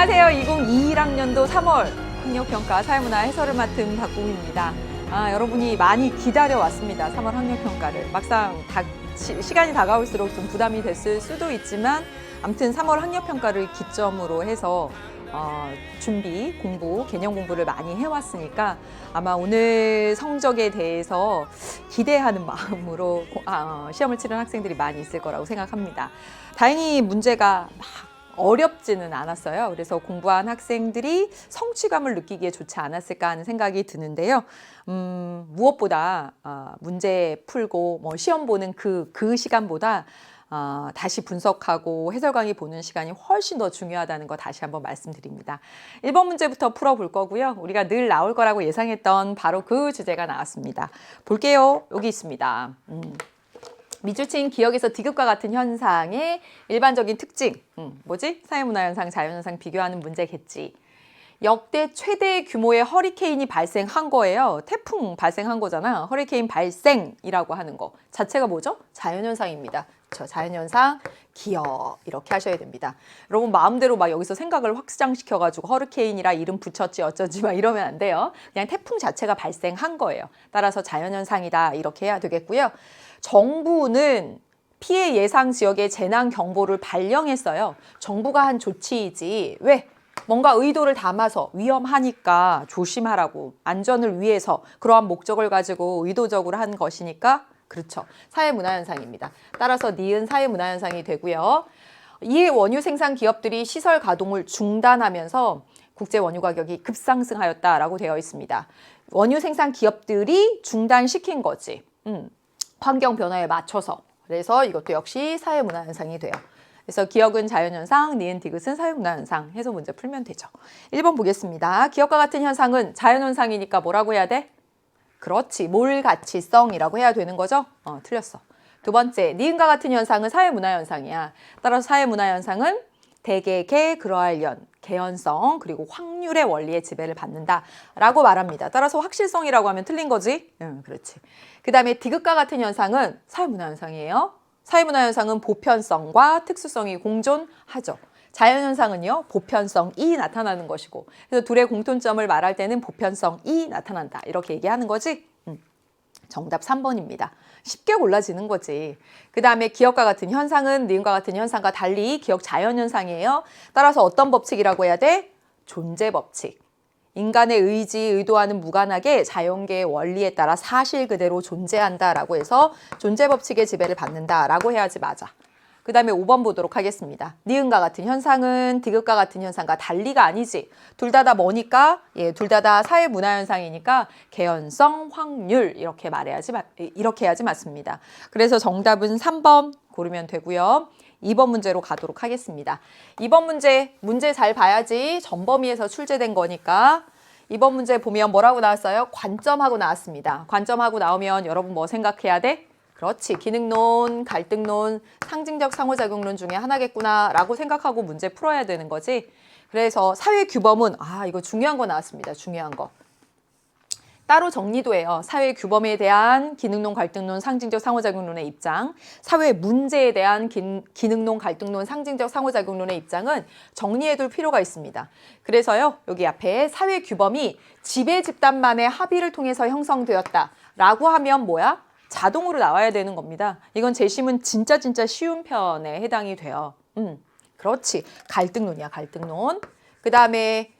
안녕하세요. 2021학년도 3월 학력평가 사회문화 해설을 맡은 박공입니다. 여러분이 많이 기다려왔습니다. 3월 학력평가를. 막상 시간이 다가올수록 좀 부담이 됐을 수도 있지만 아무튼 3월 학력평가를 기점으로 해서 준비, 공부, 개념 공부를 많이 해왔으니까 아마 오늘 성적에 대해서 기대하는 마음으로 시험을 치른 학생들이 많이 있을 거라고 생각합니다. 다행히 문제가 막 어렵지는 않았어요. 그래서 공부한 학생들이 성취감을 느끼기에 좋지 않았을까 하는 생각이 드는데요. 무엇보다 문제 풀고 시험 보는 그 시간보다 다시 분석하고 해설 강의 보는 시간이 훨씬 더 중요하다는 거 다시 한번 말씀드립니다. 1번 문제부터 풀어볼 거고요. 우리가 늘 나올 거라고 예상했던 바로 그 주제가 나왔습니다. 볼게요. 여기 있습니다. 미주친 기억에서 디귿과 같은 현상의 일반적인 특징. 뭐지? 사회문화현상, 자연현상 비교하는 문제겠지. 역대 최대 규모의 허리케인이 발생한 거예요. 태풍 발생한 거잖아. 허리케인 발생이라고 하는 거 자체가 뭐죠? 자연현상입니다. 자연현상, 기억 이렇게 하셔야 됩니다. 여러분 마음대로 막 여기서 생각을 확장시켜가지고 허리케인이라 이름 붙였지 어쩌지 막 이러면 안 돼요. 그냥 태풍 자체가 발생한 거예요. 따라서 자연현상이다 이렇게 해야 되겠고요. 정부는 피해 예상 지역에 재난 경보를 발령했어요. 정부가 한 조치이지 왜? 뭔가 의도를 담아서 위험하니까 조심하라고 안전을 위해서 그러한 목적을 가지고 의도적으로 한 것이니까 그렇죠. 사회문화현상입니다. 따라서 니은 사회문화현상이 되고요. 이에 원유 생산 기업들이 시설 가동을 중단하면서 국제 원유 가격이 급상승하였다라고 되어 있습니다. 원유 생산 기업들이 중단시킨 거지. 환경 변화에 맞춰서. 그래서 이것도 역시 사회문화현상이 돼요. 그래서 기억은 자연현상, 니은 디귿은 사회문화현상 해서 문제 풀면 되죠. 1번 보겠습니다. 기억과 같은 현상은 자연현상이니까 뭐라고 해야 돼? 그렇지. 몰가치성이라고 해야 되는 거죠? 틀렸어. 두 번째, 니은과 같은 현상은 사회문화현상이야. 따라서 사회문화현상은 대개개, 그러할 연, 개연성, 그리고 확률의 원리의 지배를 받는다라고 말합니다. 따라서 확실성이라고 하면 틀린 거지? 그렇지. 그 다음에 디귿과 같은 현상은 사회문화현상이에요. 사회문화현상은 보편성과 특수성이 공존하죠. 자연현상은요, 보편성이 나타나는 것이고, 그래서 둘의 공통점을 말할 때는 보편성이 나타난다. 이렇게 얘기하는 거지? 정답 3번입니다. 쉽게 골라지는 거지. 그 다음에 기억과 같은 현상은 니은과 같은 현상과 달리 기억 자연현상이에요. 따라서 어떤 법칙이라고 해야 돼? 존재 법칙. 인간의 의지, 의도와는 무관하게 자연계의 원리에 따라 사실 그대로 존재한다라고 해서 존재 법칙의 지배를 받는다라고 해야지 맞아. 그 다음에 5번 보도록 하겠습니다. 니은과 같은 현상은 디귿과 같은 현상과 달리가 아니지. 둘 다 뭐니까? 둘 다 사회문화현상이니까 개연성, 확률 이렇게 이렇게 해야지 맞습니다. 그래서 정답은 3번 고르면 되고요. 2번 문제로 가도록 하겠습니다. 2번 문제 잘 봐야지. 전범위에서 출제된 거니까. 2번 문제 보면 뭐라고 나왔어요? 관점하고 나왔습니다. 관점하고 나오면 여러분 뭐 생각해야 돼? 그렇지. 기능론, 갈등론, 상징적 상호작용론 중에 하나겠구나 라고 생각하고 문제 풀어야 되는 거지. 그래서 사회규범은 이거 중요한 거 나왔습니다. 중요한 거. 따로 정리도 해요. 사회규범에 대한 기능론, 갈등론, 상징적 상호작용론의 입장, 사회 문제에 대한 기능론, 갈등론, 상징적 상호작용론의 입장은 정리해둘 필요가 있습니다. 그래서요, 여기 앞에 사회규범이 지배집단만의 합의를 통해서 형성되었다라고 하면 뭐야? 자동으로 나와야 되는 겁니다. 이건 재심은 진짜 쉬운 편에 해당이 돼요. 그렇지. 갈등론이야, 갈등론. 그 다음에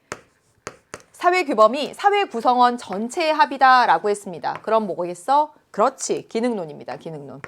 사회규범이 사회 구성원 전체의 합의다라고 했습니다. 그럼 뭐겠어? 그렇지. 기능론입니다. 기능론.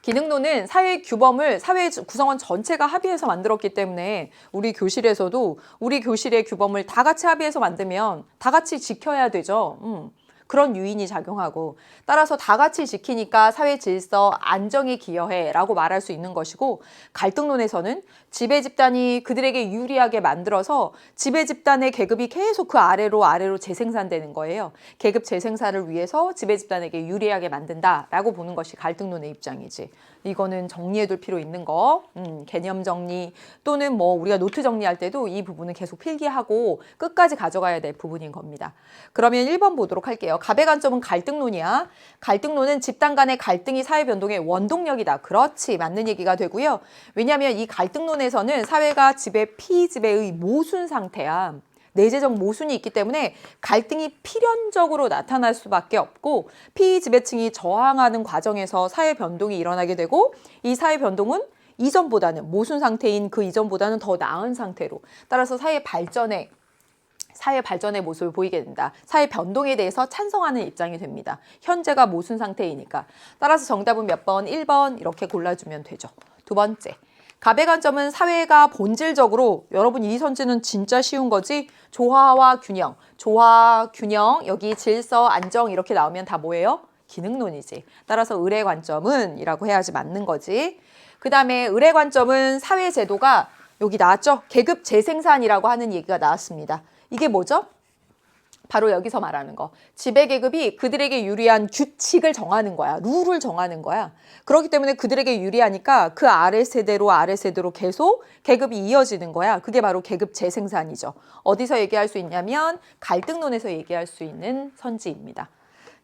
기능론은 사회 규범을 사회 구성원 전체가 합의해서 만들었기 때문에 우리 교실에서도 우리 교실의 규범을 다 같이 합의해서 만들면 다 같이 지켜야 되죠. 그런 유인이 작용하고 따라서 다 같이 지키니까 사회 질서 안정에 기여해라고 말할 수 있는 것이고 갈등론에서는 지배 집단이 그들에게 유리하게 만들어서 지배 집단의 계급이 계속 그 아래로 재생산되는 거예요. 계급 재생산을 위해서 지배 집단에게 유리하게 만든다라고 보는 것이 갈등론의 입장이지. 이거는 정리해둘 필요 있는 거. 개념 정리 또는 뭐 우리가 노트 정리할 때도 이 부분은 계속 필기하고 끝까지 가져가야 될 부분인 겁니다. 그러면 1번 보도록 할게요. 갑의 관점은 갈등론이야. 갈등론은 집단 간의 갈등이 사회 변동의 원동력이다. 그렇지, 맞는 얘기가 되고요. 왜냐하면 이 갈등론에서는 사회가 피지배의 모순 상태야. 내재적 모순이 있기 때문에 갈등이 필연적으로 나타날 수밖에 없고 피지배층이 저항하는 과정에서 사회 변동이 일어나게 되고 이 사회 변동은 이전보다는 모순 상태인 그 이전보다는 더 나은 상태로 따라서 사회 발전의 모습을 보이게 된다. 사회 변동에 대해서 찬성하는 입장이 됩니다. 현재가 모순 상태이니까. 따라서 정답은 몇 번? 1번 이렇게 골라주면 되죠. 두 번째. 갑의 관점은 사회가 본질적으로 여러분 이 선지는 진짜 쉬운 거지. 조화와 균형, 여기 질서, 안정 이렇게 나오면 다 뭐예요? 기능론이지. 따라서 을의 관점은 이라고 해야지 맞는 거지. 그 다음에 을의 관점은 사회제도가 여기 나왔죠? 계급 재생산이라고 하는 얘기가 나왔습니다. 이게 뭐죠? 바로 여기서 말하는 거. 지배계급이 그들에게 유리한 규칙을 정하는 거야. 룰을 정하는 거야. 그렇기 때문에 그들에게 유리하니까 그 아래 세대로 계속 계급이 이어지는 거야. 그게 바로 계급 재생산이죠. 어디서 얘기할 수 있냐면 갈등론에서 얘기할 수 있는 선지입니다.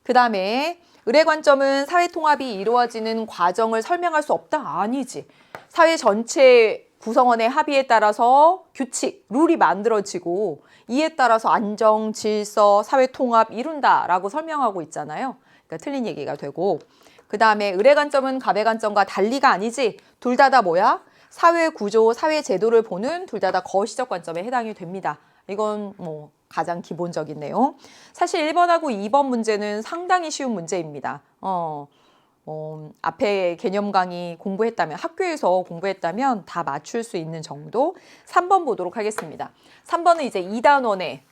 그 다음에 을의 관점은 사회 통합이 이루어지는 과정을 설명할 수 없다? 아니지. 사회 전체 구성원의 합의에 따라서 규칙, 룰이 만들어지고 이에 따라서 안정, 질서, 사회 통합 이룬다라고 설명하고 있잖아요. 그러니까 틀린 얘기가 되고 그 다음에 을의 관점은 갑의 관점과 달리가 아니지. 둘 다 뭐야? 사회 구조, 사회 제도를 보는 둘 다 거시적 관점에 해당이 됩니다. 이건 뭐 가장 기본적인 내용. 사실 1번하고 2번 문제는 상당히 쉬운 문제입니다. 앞에 개념 강의 공부했다면, 학교에서 공부했다면 다 맞출 수 있는 정도. 3번 보도록 하겠습니다. 3번은 이제 2단원에서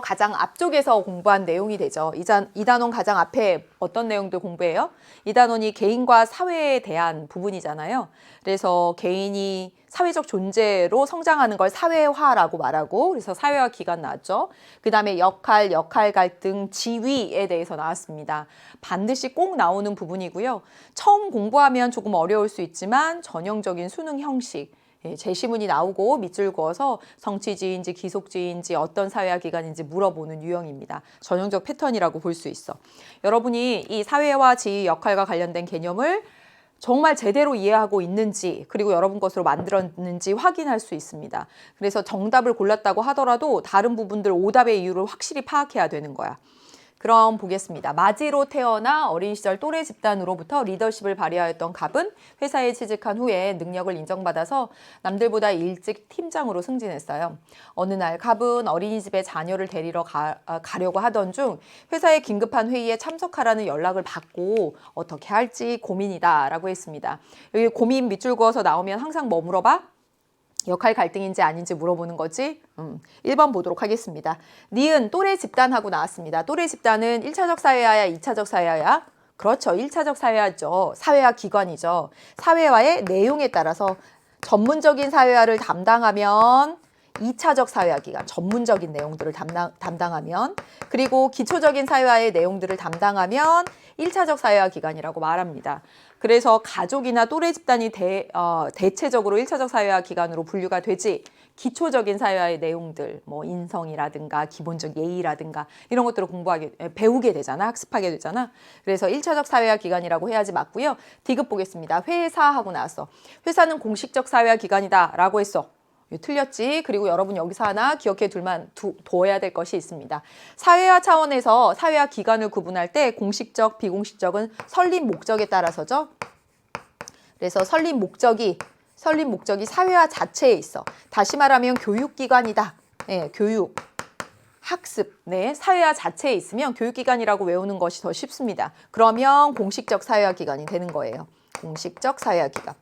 가장 앞쪽에서 공부한 내용이 되죠. 2단원 가장 앞에 어떤 내용들 공부해요? 2단원이 개인과 사회에 대한 부분이잖아요. 그래서 개인이 사회적 존재로 성장하는 걸 사회화라고 말하고 그래서 사회화 기관 나왔죠. 그 다음에 역할 갈등, 지위에 대해서 나왔습니다. 반드시 꼭 나오는 부분이고요. 처음 공부하면 조금 어려울 수 있지만 전형적인 수능 형식 제시문이 나오고 밑줄 그어서 성취지인지 기속지인지 어떤 사회화 기관인지 물어보는 유형입니다. 전형적 패턴이라고 볼 수 있어. 여러분이 이 사회화 지위 역할과 관련된 개념을 정말 제대로 이해하고 있는지 그리고 여러분 것으로 만들었는지 확인할 수 있습니다. 그래서 정답을 골랐다고 하더라도 다른 부분들 오답의 이유를 확실히 파악해야 되는 거야. 그럼 보겠습니다. 마지로 태어나 어린 시절 또래 집단으로부터 리더십을 발휘하였던 갑은 회사에 취직한 후에 능력을 인정받아서 남들보다 일찍 팀장으로 승진했어요. 어느 날 갑은 어린이집에 자녀를 데리러 가려고 하던 중 회사의 긴급한 회의에 참석하라는 연락을 받고 어떻게 할지 고민이다 라고 했습니다. 여기 고민 밑줄 그어서 나오면 항상 뭐 물어봐? 역할 갈등인지 아닌지 물어보는 거지. 1번 보도록 하겠습니다. 니은 또래 집단하고 나왔습니다. 또래 집단은 1차적 사회화야, 2차적 사회화야? 그렇죠. 1차적 사회화죠. 사회화 기관이죠. 사회화의 내용에 따라서 전문적인 사회화를 담당하면 2차적 사회화 기관, 전문적인 내용들을 담당하면 그리고 기초적인 사회화의 내용들을 담당하면 1차적 사회화 기관이라고 말합니다. 그래서 가족이나 또래 집단이 대체적으로 1차적 사회화 기관으로 분류가 되지 기초적인 사회화의 내용들, 뭐 인성이라든가 기본적 예의라든가 이런 것들을 배우게 되잖아. 학습하게 되잖아. 그래서 1차적 사회화 기관이라고 해야지 맞고요. 디귿 보겠습니다. 회사하고 나왔어. 회사는 공식적 사회화 기관이다 라고 했어. 틀렸지. 그리고 여러분 여기서 하나 기억해 둬야 될 것이 있습니다. 사회화 차원에서 사회화 기관을 구분할 때 공식적, 비공식적은 설립 목적에 따라서죠. 그래서 설립 목적이 사회화 자체에 있어. 다시 말하면 교육기관이다. 네, 교육, 학습, 사회화 자체에 있으면 교육기관이라고 외우는 것이 더 쉽습니다. 그러면 공식적 사회화 기관이 되는 거예요. 공식적 사회화 기관.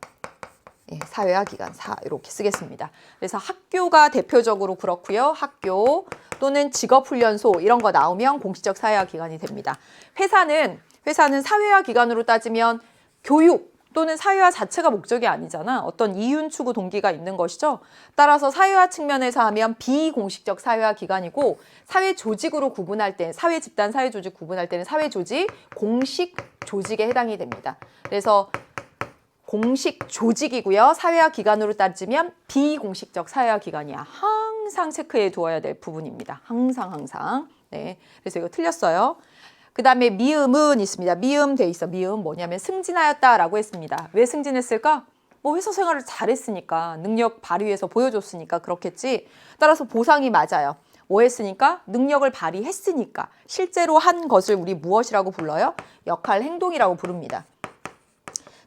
사회화 기관 이렇게 쓰겠습니다. 그래서 학교가 대표적으로 그렇고요. 학교 또는 직업훈련소 이런 거 나오면 공식적 사회화 기관이 됩니다. 회사는 사회화 기관으로 따지면 교육 또는 사회화 자체가 목적이 아니잖아. 어떤 이윤 추구 동기가 있는 것이죠. 따라서 사회화 측면에서 하면 비공식적 사회화 기관이고 사회 조직으로 구분할 때 사회 집단, 사회 조직 구분할 때는 사회 조직, 공식 조직에 해당이 됩니다. 그래서 공식 조직이고요. 사회화 기관으로 따지면 비공식적 사회화 기관이야. 항상 체크해 두어야 될 부분입니다. 항상. 네, 그래서 이거 틀렸어요. 그 다음에 미음은 있습니다. 미음 돼 있어. 미음 뭐냐면 승진하였다라고 했습니다. 왜 승진했을까? 뭐 회사 생활을 잘했으니까, 능력 발휘해서 보여줬으니까 그렇겠지. 따라서 보상이 맞아요. 뭐 했으니까? 능력을 발휘했으니까. 실제로 한 것을 우리 무엇이라고 불러요? 역할, 행동이라고 부릅니다.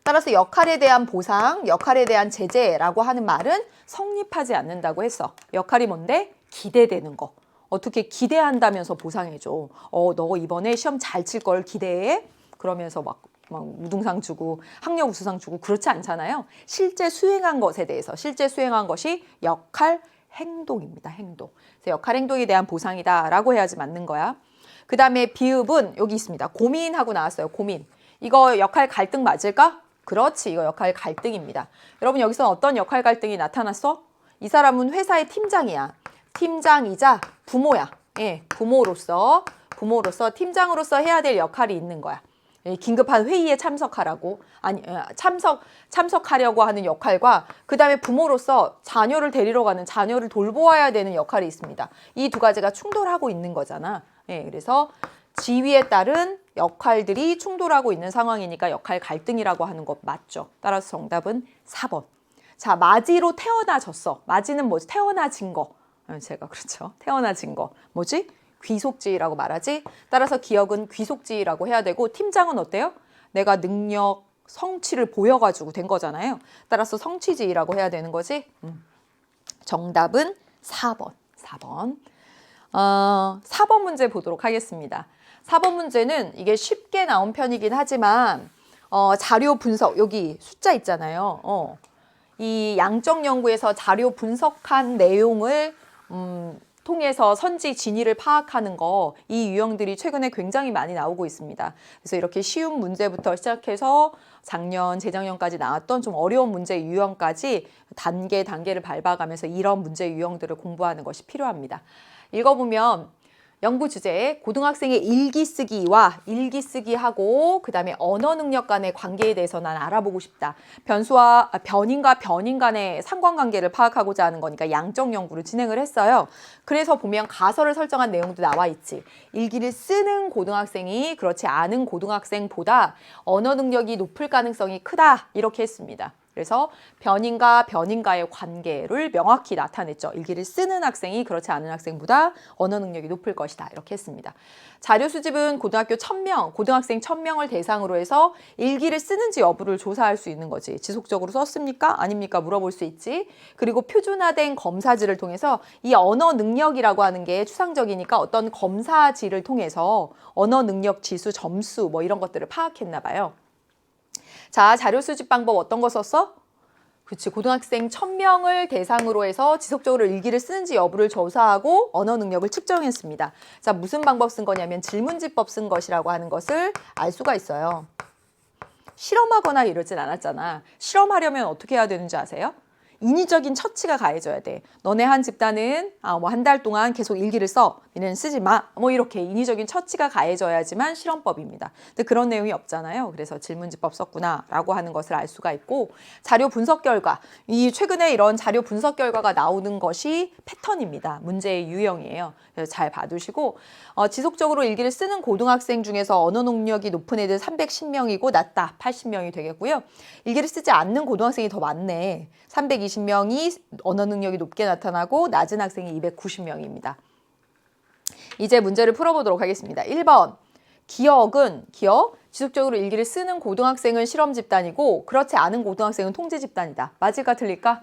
따라서 역할에 대한 보상, 역할에 대한 제재라고 하는 말은 성립하지 않는다고 했어. 역할이 뭔데? 기대되는 거. 어떻게 기대한다면서 보상해줘. 너 이번에 시험 잘 칠 걸 기대해? 그러면서 막 우등상 주고 학력 우수상 주고 그렇지 않잖아요. 실제 수행한 것에 대해서, 실제 수행한 것이 역할, 행동입니다. 행동. 그래서 역할, 행동에 대한 보상이다라고 해야지 맞는 거야. 그 다음에 비읍은 여기 있습니다. 고민하고 나왔어요. 고민. 이거 역할 갈등 맞을까? 그렇지. 이거 역할 갈등입니다. 여러분 여기서 어떤 역할 갈등이 나타났어? 이 사람은 회사의 팀장이야. 팀장이자 부모야. 예, 부모로서 팀장으로서 해야 될 역할이 있는 거야. 예, 긴급한 회의에 참석하라고, 아니 참석하려고 하는 역할과 그 다음에 부모로서 자녀를 데리러 가는, 자녀를 돌보아야 되는 역할이 있습니다. 이 두 가지가 충돌하고 있는 거잖아. 예, 그래서 지위에 따른 역할들이 충돌하고 있는 상황이니까 역할 갈등이라고 하는 것 맞죠. 따라서 정답은 4번. 자, 맞이로 태어나졌어. 맞이는 뭐지? 태어나진 거. 제가 그렇죠. 태어나진 거. 뭐지? 귀속지위라고 말하지. 따라서 기억은 귀속지위라고 해야 되고, 팀장은 어때요? 내가 능력, 성취를 보여가지고 된 거잖아요. 따라서 성취지위라고 해야 되는 거지. 정답은 4번. 4번. 4번 문제 보도록 하겠습니다. 4번 문제는 이게 쉽게 나온 편이긴 하지만 자료 분석, 여기 숫자 있잖아요. 이 양적 연구에서 자료 분석한 내용을 통해서 선지 진위를 파악하는 거, 이 유형들이 최근에 굉장히 많이 나오고 있습니다. 그래서 이렇게 쉬운 문제부터 시작해서 작년, 재작년까지 나왔던 좀 어려운 문제 유형까지 단계를 밟아가면서 이런 문제 유형들을 공부하는 것이 필요합니다. 읽어보면 연구 주제, 고등학생의 일기 쓰기와 일기 쓰기하고 그 다음에 언어 능력 간의 관계에 대해서 난 알아보고 싶다. 변인과 변인 간의 상관관계를 파악하고자 하는 거니까 양적 연구를 진행을 했어요. 그래서 보면 가설을 설정한 내용도 나와 있지. 일기를 쓰는 고등학생이 그렇지 않은 고등학생보다 언어 능력이 높을 가능성이 크다. 이렇게 했습니다. 그래서 변인과 변인과의 관계를 명확히 나타냈죠. 일기를 쓰는 학생이 그렇지 않은 학생보다 언어 능력이 높을 것이다. 이렇게 했습니다. 자료 수집은 고등학교 1000명, 고등학생 1000명을 대상으로 해서 일기를 쓰는지 여부를 조사할 수 있는 거지. 지속적으로 썼습니까? 아닙니까? 물어볼 수 있지. 그리고 표준화된 검사지를 통해서 이 언어 능력이라고 하는 게 추상적이니까 어떤 검사지를 통해서 언어 능력 지수, 점수 뭐 이런 것들을 파악했나 봐요. 자, 자료 수집 방법 어떤 거 썼어? 그치, 고등학생 1000명을 대상으로 해서 지속적으로 일기를 쓰는지 여부를 조사하고 언어 능력을 측정했습니다. 자, 무슨 방법 쓴 거냐면 질문지법 쓴 것이라고 하는 것을 알 수가 있어요. 실험하거나 이러진 않았잖아. 실험하려면 어떻게 해야 되는지 아세요? 인위적인 처치가 가해져야 돼. 너네 한 집단은 한 달 동안 계속 일기를 써. 니네는 쓰지 마. 뭐 이렇게 인위적인 처치가 가해져야지만 실험법입니다. 근데 그런 내용이 없잖아요. 그래서 질문지법 썼구나라고 하는 것을 알 수가 있고, 자료 분석 결과. 이 최근에 이런 자료 분석 결과가 나오는 것이 패턴입니다. 문제의 유형이에요. 그래서 잘 봐두시고, 지속적으로 일기를 쓰는 고등학생 중에서 언어 능력이 높은 애들 310명이고 낮다 80명이 되겠고요. 일기를 쓰지 않는 고등학생이 더 많네. 320명이 언어 능력이 높게 나타나고 낮은 학생이 290명입니다. 이제 문제를 풀어보도록 하겠습니다. 1번, 기억, 지속적으로 일기를 쓰는 고등학생은 실험 집단이고 그렇지 않은 고등학생은 통제 집단이다. 맞을까 틀릴까?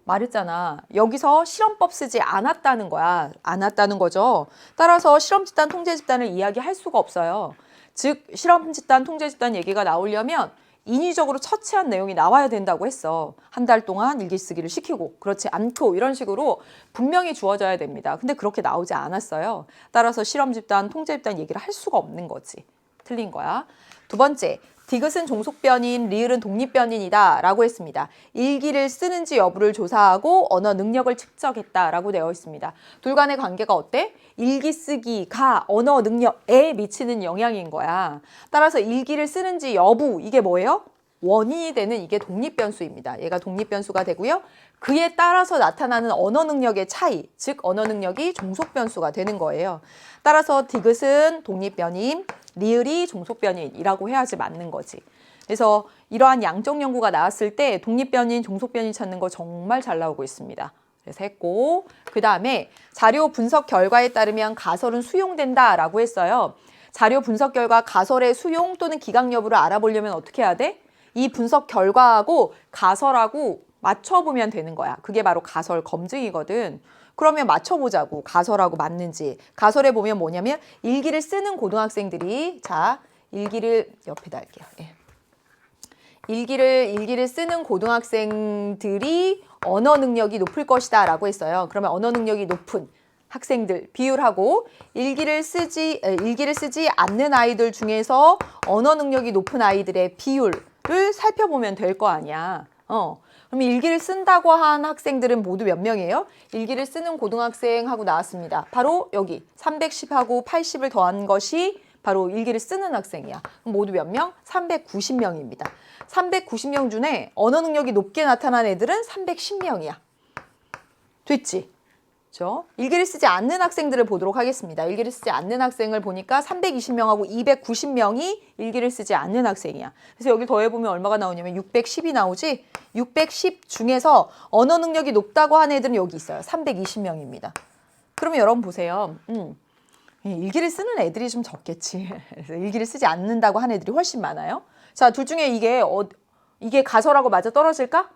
말했잖아. 여기서 실험법 쓰지 않았다는 거야. 않았다는 거죠. 따라서 실험 집단, 통제 집단을 이야기할 수가 없어요. 즉 실험 집단, 통제 집단 얘기가 나오려면 인위적으로 처치한 내용이 나와야 된다고 했어. 한 달 동안 일기 쓰기를 시키고 그렇지 않고 이런 식으로 분명히 주어져야 됩니다. 근데 그렇게 나오지 않았어요. 따라서 실험 집단, 통제 집단 얘기를 할 수가 없는 거지. 틀린 거야. 두 번째, 디귿은 종속변인, 리을은 독립변인이다 라고 했습니다. 일기를 쓰는지 여부를 조사하고 언어 능력을 측정했다 라고 되어 있습니다. 둘 간의 관계가 어때? 일기 쓰기가 언어 능력에 미치는 영향인 거야. 따라서 일기를 쓰는지 여부, 이게 뭐예요? 원인이 되는 이게 독립변수입니다. 얘가 독립변수가 되고요. 그에 따라서 나타나는 언어 능력의 차이, 즉 언어 능력이 종속변수가 되는 거예요. 따라서 디귿은 독립변인, 리을이 종속변인이라고 해야지 맞는 거지. 그래서 이러한 양적 연구가 나왔을 때 독립변인, 종속변인 찾는 거 정말 잘 나오고 있습니다. 그래서 했고, 그 다음에 자료 분석 결과에 따르면 가설은 수용된다라고 했어요. 자료 분석 결과 가설의 수용 또는 기각 여부를 알아보려면 어떻게 해야 돼? 이 분석 결과하고 가설하고 맞춰보면 되는 거야. 그게 바로 가설 검증이거든. 그러면 맞춰보자고. 가설하고 맞는지. 가설에 보면 뭐냐면 일기를 쓰는 고등학생들이, 자, 일기를 옆에다 할게요. 예. 일기를 쓰는 고등학생들이 언어 능력이 높을 것이다 라고 했어요. 그러면 언어 능력이 높은 학생들 비율하고 일기를 쓰지 않는 아이들 중에서 언어 능력이 높은 아이들의 비율을 살펴보면 될 거 아니야. 그럼 일기를 쓴다고 한 학생들은 모두 몇 명이에요? 일기를 쓰는 고등학생하고 나왔습니다. 바로 여기 310하고 80을 더한 것이 바로 일기를 쓰는 학생이야. 그럼 모두 몇 명? 390명입니다. 390명 중에 언어 능력이 높게 나타난 애들은 310명이야. 됐지? 그렇죠? 일기를 쓰지 않는 학생들을 보도록 하겠습니다. 일기를 쓰지 않는 학생을 보니까 320명하고 290명이 일기를 쓰지 않는 학생이야. 그래서 여기 더해보면 얼마가 나오냐면 610이 나오지? 610 중에서 언어 능력이 높다고 한 애들은 여기 있어요. 320명입니다. 그러면 여러분 보세요. 일기를 쓰는 애들이 좀 적겠지. 그래서 일기를 쓰지 않는다고 한 애들이 훨씬 많아요. 자, 둘 중에 이게 가설하고 맞아 떨어질까?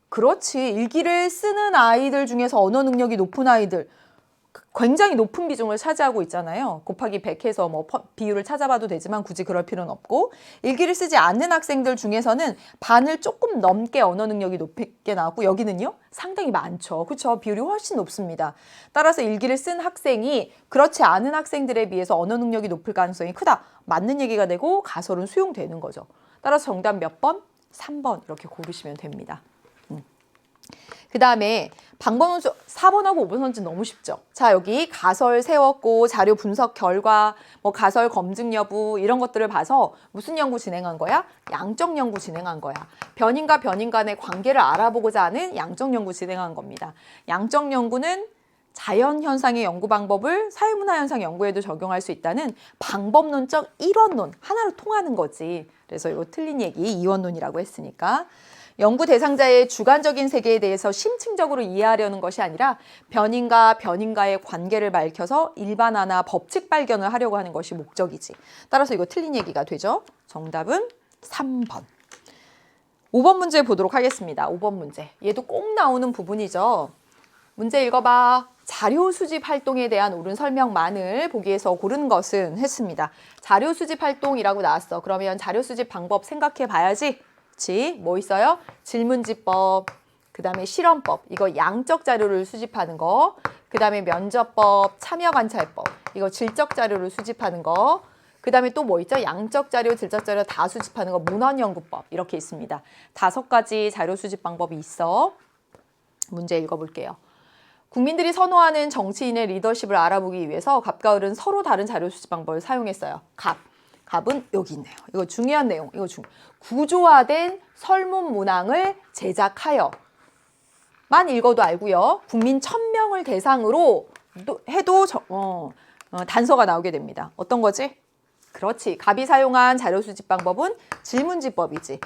그렇지. 일기를 쓰는 아이들 중에서 언어 능력이 높은 아이들 굉장히 높은 비중을 차지하고 있잖아요. 곱하기 100 해서 뭐 비율을 찾아봐도 되지만 굳이 그럴 필요는 없고, 일기를 쓰지 않는 학생들 중에서는 반을 조금 넘게 언어 능력이 높게 나왔고, 여기는요 상당히 많죠. 그렇죠? 비율이 훨씬 높습니다. 따라서 일기를 쓴 학생이 그렇지 않은 학생들에 비해서 언어 능력이 높을 가능성이 크다. 맞는 얘기가 되고 가설은 수용되는 거죠. 따라서 정답 몇 번? 3번 이렇게 고르시면 됩니다. 그 다음에 방법은 4번하고 5번 선지 너무 쉽죠. 자, 여기 가설 세웠고 자료 분석 결과, 뭐 가설 검증 여부 이런 것들을 봐서 무슨 연구 진행한 거야? 양적 연구 진행한 거야. 변인과 변인 간의 관계를 알아보고자 하는 양적 연구 진행한 겁니다. 양적 연구는 자연 현상의 연구 방법을 사회문화 현상 연구에도 적용할 수 있다는 방법론적 일원론 하나로 통하는 거지. 그래서 이거 틀린 얘기 이원론이라고 했으니까. 연구 대상자의 주관적인 세계에 대해서 심층적으로 이해하려는 것이 아니라 변인과 변인과의 관계를 밝혀서 일반화나 법칙 발견을 하려고 하는 것이 목적이지. 따라서 이거 틀린 얘기가 되죠. 정답은 3번. 5번 문제 보도록 하겠습니다. 5번 문제. 얘도 꼭 나오는 부분이죠. 문제 읽어봐. 자료 수집 활동에 대한 옳은 설명만을 보기에서 고른 것은 했습니다. 자료 수집 활동이라고 나왔어. 그러면 자료 수집 방법 생각해 봐야지. 그치? 뭐 있어요? 질문지법, 그 다음에 실험법, 이거 양적 자료를 수집하는 거, 그 다음에 면접법, 참여관찰법, 이거 질적 자료를 수집하는 거, 그 다음에 또 뭐 있죠? 양적 자료, 질적 자료 다 수집하는 거, 문헌연구법 이렇게 있습니다. 5가지 자료 수집 방법이 있어. 문제 읽어볼게요. 국민들이 선호하는 정치인의 리더십을 알아보기 위해서 갑과 을은 서로 다른 자료 수집 방법을 사용했어요. 갑은 여기 있네요. 이거 중요한 내용. 구조화된 설문 문항을 제작하여 만 읽어도 알고요. 국민 1000명을 대상으로 해도 단서가 나오게 됩니다. 어떤 거지? 그렇지. 갑이 사용한 자료 수집 방법은 질문지법이지.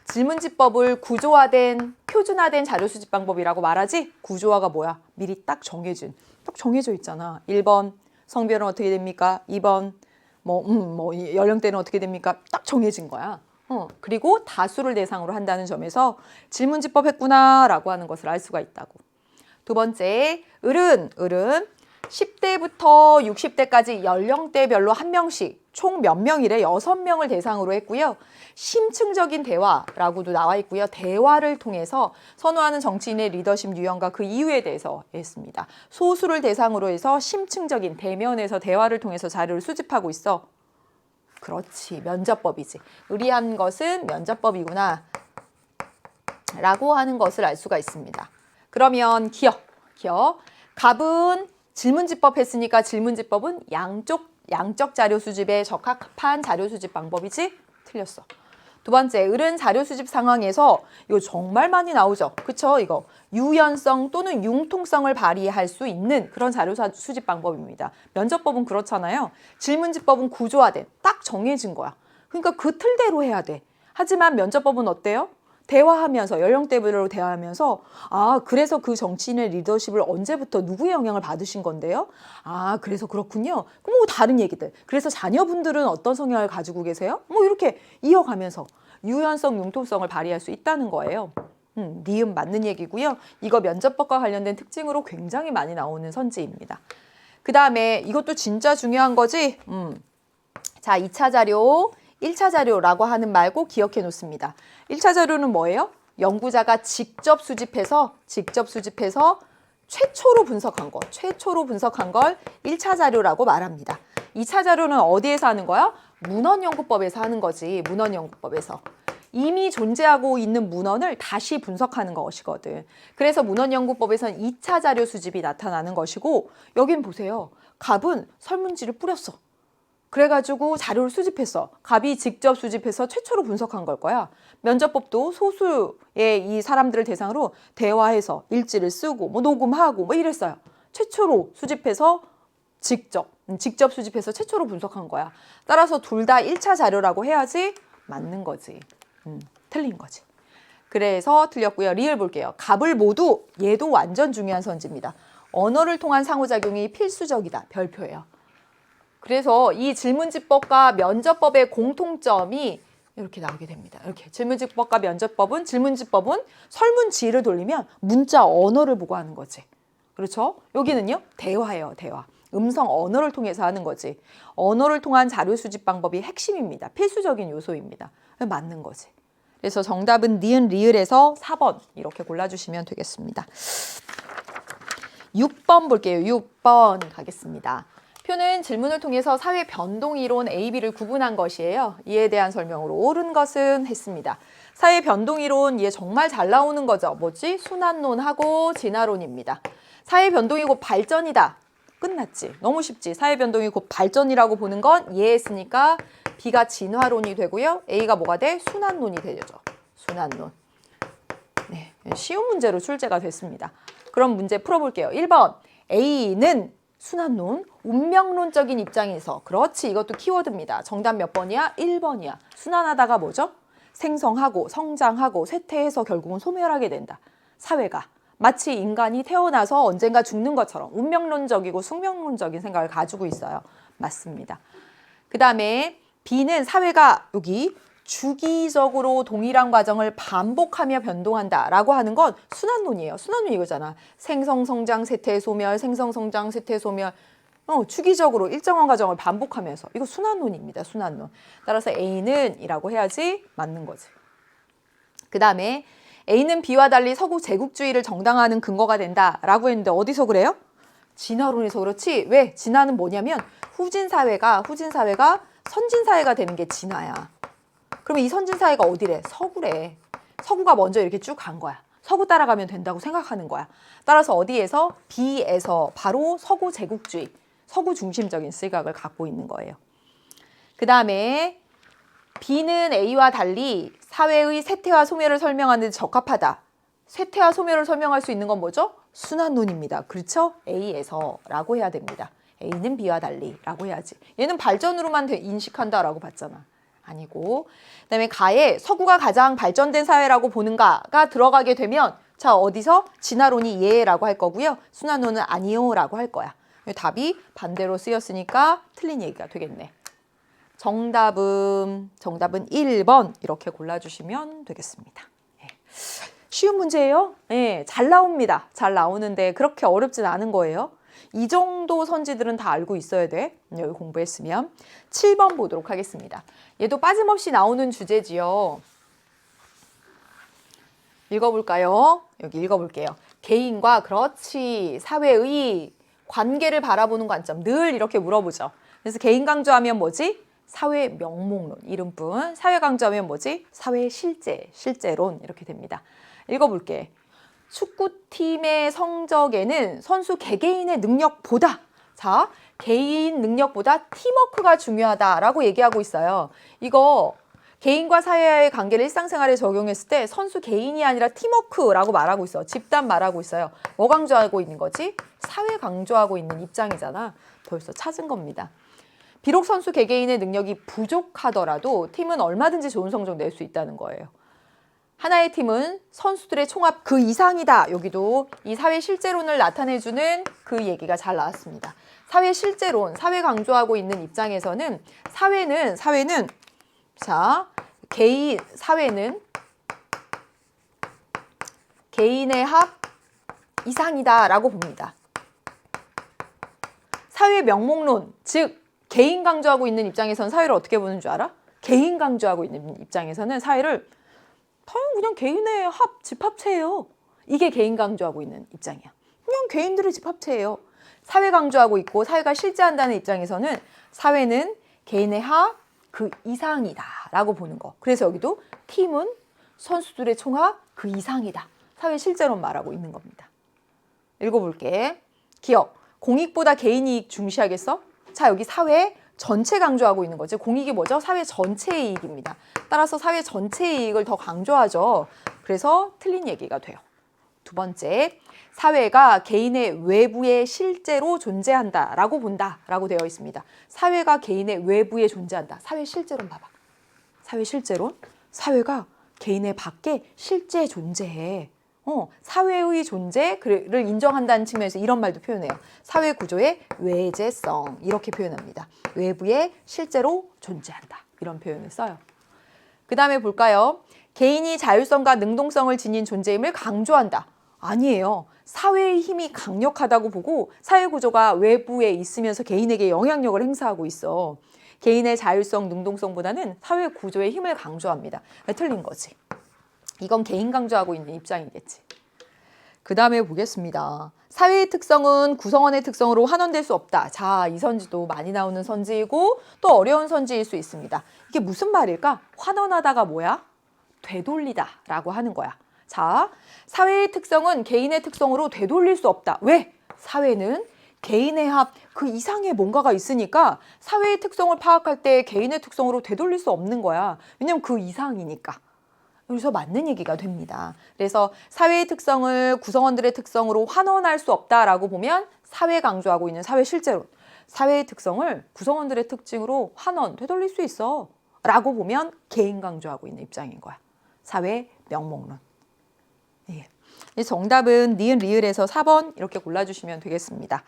질문지법을 구조화된, 표준화된 자료 수집 방법이라고 말하지? 구조화가 뭐야? 미리 딱 정해져 있잖아. 1번 성별은 어떻게 됩니까? 2번 연령대는 어떻게 됩니까? 딱 정해진 거야. 그리고 다수를 대상으로 한다는 점에서 질문지법 했구나라고 하는 것을 알 수가 있다고. 두 번째, 을은 10대부터 60대까지 연령대별로 한 명씩 총 몇 명이래? 6명을 대상으로 했고요. 심층적인 대화라고도 나와 있고요. 대화를 통해서 선호하는 정치인의 리더십 유형과 그 이유에 대해서 했습니다. 소수를 대상으로 해서 심층적인 대면에서 대화를 통해서 자료를 수집하고 있어. 그렇지. 면접법이지. 의리한 것은 면접법이구나 라고 하는 것을 알 수가 있습니다. 그러면 기억. 갑은 질문지법 했으니까 질문지법은 양적 자료 수집에 적합한 자료 수집 방법이지? 틀렸어. 두 번째, 을은 자료 수집 상황에서 이거 정말 많이 나오죠. 그쵸? 이거 유연성 또는 융통성을 발휘할 수 있는 그런 자료 수집 방법입니다. 면접법은 그렇잖아요. 질문지법은 구조화된, 딱 정해진 거야. 그러니까 그 틀대로 해야 돼. 하지만 면접법은 어때요? 대화하면서, 연령대별로 대화하면서 그래서 그 정치인의 리더십을 언제부터 누구의 영향을 받으신 건데요? 그래서 그렇군요. 그럼 뭐 다른 얘기들. 그래서 자녀분들은 어떤 성향을 가지고 계세요? 뭐 이렇게 이어가면서 유연성, 융통성을 발휘할 수 있다는 거예요. 니은 맞는 얘기고요. 이거 면접법과 관련된 특징으로 굉장히 많이 나오는 선지입니다. 그 다음에 이것도 진짜 중요한 거지. 자, 2차 자료, 1차 자료라고 하는 말고 기억해 놓습니다. 1차 자료는 뭐예요? 연구자가 직접 수집해서 최초로 분석한 걸 1차 자료라고 말합니다. 2차 자료는 어디에서 하는 거야? 문헌연구법에서 하는 거지. 문헌연구법에서. 이미 존재하고 있는 문헌을 다시 분석하는 것이거든. 그래서 문헌연구법에서는 2차 자료 수집이 나타나는 것이고, 여긴 보세요. 갑은 설문지를 뿌렸어. 그래가지고 자료를 수집했어. 갑이 직접 수집해서 최초로 분석한 걸 거야. 면접법도 소수의 이 사람들을 대상으로 대화해서 일지를 쓰고 뭐 녹음하고 뭐 이랬어요. 최초로 수집해서 직접 수집해서 최초로 분석한 거야. 따라서 둘 다 1차 자료라고 해야지 맞는 거지. 틀린 거지. 그래서 틀렸고요. 리을 볼게요. 갑을 모두, 얘도 완전 중요한 선지입니다. 언어를 통한 상호작용이 필수적이다. 별표예요. 그래서 이 질문지법과 면접법의 공통점이 이렇게 나오게 됩니다. 이렇게 질문지법과 면접법은, 질문지법은 설문지를 돌리면 문자 언어를 보고 하는 거지. 그렇죠? 여기는요, 대화예요, 대화. 음성 언어를 통해서 하는 거지. 언어를 통한 자료 수집 방법이 핵심입니다. 필수적인 요소입니다. 맞는 거지. 그래서 정답은 니은 리을에서 4번 이렇게 골라주시면 되겠습니다. 6번 볼게요. 6번 가겠습니다. 표는 질문을 통해서 사회 변동 이론 A, B를 구분한 것이에요. 이에 대한 설명으로 옳은 것은 했습니다. 사회 변동 이론, 얘 정말 잘 나오는 거죠. 뭐지? 순환론하고 진화론입니다. 사회 변동이 곧 발전이다. 끝났지. 너무 쉽지. 사회 변동이 곧 발전이라고 보는 건 이해했으니까 B가 진화론이 되고요. A가 뭐가 돼? 순환론이 되죠. 순환론. 네, 쉬운 문제로 출제가 됐습니다. 그럼 문제 풀어볼게요. 1번. A는 순환론, 운명론적인 입장에서, 그렇지, 이것도 키워드입니다. 정답 몇 번이야? 1번이야. 순환하다가 뭐죠? 생성하고 성장하고 쇠퇴해서 결국은 소멸하게 된다. 사회가 마치 인간이 태어나서 언젠가 죽는 것처럼 운명론적이고 숙명론적인 생각을 가지고 있어요. 맞습니다. 그 다음에 B는 사회가 여기 주기적으로 동일한 과정을 반복하며 변동한다 라고 하는 건 순환론이에요. 순환론 이거잖아. 생성, 성장, 쇠퇴, 소멸, 생성, 성장, 쇠퇴, 소멸. 주기적으로 일정한 과정을 반복하면서. 이거 순환론입니다. 순환론. 따라서 A는 이라고 해야지 맞는 거지. 그 다음에 A는 B와 달리 서구 제국주의를 정당화하는 근거가 된다 라고 했는데 어디서 그래요? 진화론에서 그렇지. 왜? 진화는 뭐냐면 후진 사회가 선진 사회가 되는 게 진화야. 그러면 이 선진사회가 어디래? 서구래. 서구가 먼저 이렇게 쭉 간 거야. 서구 따라가면 된다고 생각하는 거야. 따라서 어디에서? B에서 바로 서구 제국주의, 서구 중심적인 시각을 갖고 있는 거예요. 그 다음에 B는 A와 달리 사회의 쇠퇴와 소멸을 설명하는 데 적합하다. 쇠퇴와 소멸을 설명할 수 있는 건 뭐죠? 순환론입니다. 그렇죠? A에서 라고 해야 됩니다. A는 B와 달리 라고 해야지. 얘는 발전으로만 인식한다라고 봤잖아. 아니고. 그다음에 가에 서구가 가장 발전된 사회라고 보는가가 들어가게 되면 자 어디서 진화론이 예라고 할 거고요. 순환론은 아니요라고 할 거야. 답이 반대로 쓰였으니까 틀린 얘기가 되겠네. 정답은 1번 이렇게 골라주시면 되겠습니다. 네. 쉬운 문제예요. 네, 잘 나옵니다. 잘 나오는데 그렇게 어렵진 않은 거예요. 이 정도 선지들은 다 알고 있어야 돼. 여기 공부했으면. 7번 보도록 하겠습니다. 얘도 빠짐없이 나오는 주제지요. 읽어볼까요? 여기 읽어볼게요. 개인과 그렇지 사회의 관계를 바라보는 관점 늘 이렇게 물어보죠. 그래서 개인 강조하면 뭐지? 사회 명목론 이름뿐. 사회 강조하면 뭐지? 사회 실제론 이렇게 됩니다. 읽어볼게. 축구팀의 성적에는 선수 개개인의 능력보다 자 개인 능력보다 팀워크가 중요하다라고 얘기하고 있어요. 이거 개인과 사회와의 관계를 일상생활에 적용했을 때 선수 개인이 아니라 팀워크라고 말하고 있어. 집단 말하고 있어요. 뭐 강조하고 있는 거지? 사회 강조하고 있는 입장이잖아. 벌써 찾은 겁니다. 비록 선수 개개인의 능력이 부족하더라도 팀은 얼마든지 좋은 성적 낼 수 있다는 거예요. 하나의 팀은 선수들의 총합 그 이상이다. 여기도 이 사회 실제론을 나타내주는 그 얘기가 잘 나왔습니다. 사회 실제론, 사회 강조하고 있는 입장에서는 사회는 자, 사회는 개인의 합 이상이다라고 봅니다. 사회 명목론, 즉 개인 강조하고 있는 입장에서는 사회를 어떻게 보는 줄 알아? 개인 강조하고 있는 입장에서는 사회를 그냥 개인의 집합체예요. 이게 개인 강조하고 있는 입장이야. 그냥 개인들의 집합체예요. 사회 강조하고 있고 사회가 실제한다는 입장에서는 사회는 개인의 합 그 이상이다 라고 보는 거. 그래서 여기도 팀은 선수들의 총합 그 이상이다. 사회 실제론 말하고 있는 겁니다. 읽어볼게. 기억. 공익보다 개인 이익 중시하겠어? 자, 여기 사회 전체 강조하고 있는 거지. 공익이 뭐죠? 사회 전체의 이익입니다. 따라서 사회 전체의 이익을 더 강조하죠. 그래서 틀린 얘기가 돼요. 두 번째, 사회가 개인의 외부에 실제로 존재한다라고 본다라고 되어 있습니다. 사회가 개인의 외부에 존재한다. 사회 실제론 봐봐. 사회 실제론? 사회가 개인의 밖에 실제 존재해. 사회의 존재를 인정한다는 측면에서 이런 말도 표현해요. 사회 구조의 외재성 이렇게 표현합니다. 외부에 실제로 존재한다. 이런 표현을 써요. 그 다음에 볼까요? 개인이 자율성과 능동성을 지닌 존재임을 강조한다. 아니에요. 사회의 힘이 강력하다고 보고 사회 구조가 외부에 있으면서 개인에게 영향력을 행사하고 있어. 개인의 자율성, 능동성보다는 사회 구조의 힘을 강조합니다. 틀린 거지. 이건 개인 강조하고 있는 입장이겠지. 그 다음에 보겠습니다. 사회의 특성은 구성원의 특성으로 환원될 수 없다. 자, 이 선지도 많이 나오는 선지이고 또 어려운 선지일 수 있습니다. 이게 무슨 말일까? 환원하다가 뭐야? 되돌리다 라고 하는 거야. 자, 사회의 특성은 개인의 특성으로 되돌릴 수 없다. 왜? 사회는 개인의 합 그 이상의 뭔가가 있으니까 사회의 특성을 파악할 때 개인의 특성으로 되돌릴 수 없는 거야. 왜냐면 그 이상이니까. 여기서 맞는 얘기가 됩니다. 그래서 사회의 특성을 구성원들의 특성으로 환원할 수 없다라고 보면 사회 강조하고 있는 사회 실제론. 사회의 특성을 구성원들의 특징으로 환원, 되돌릴 수 있어. 라고 보면 개인 강조하고 있는 입장인 거야. 사회 명목론. 예. 정답은 니은 리을에서 4번 이렇게 골라주시면 되겠습니다.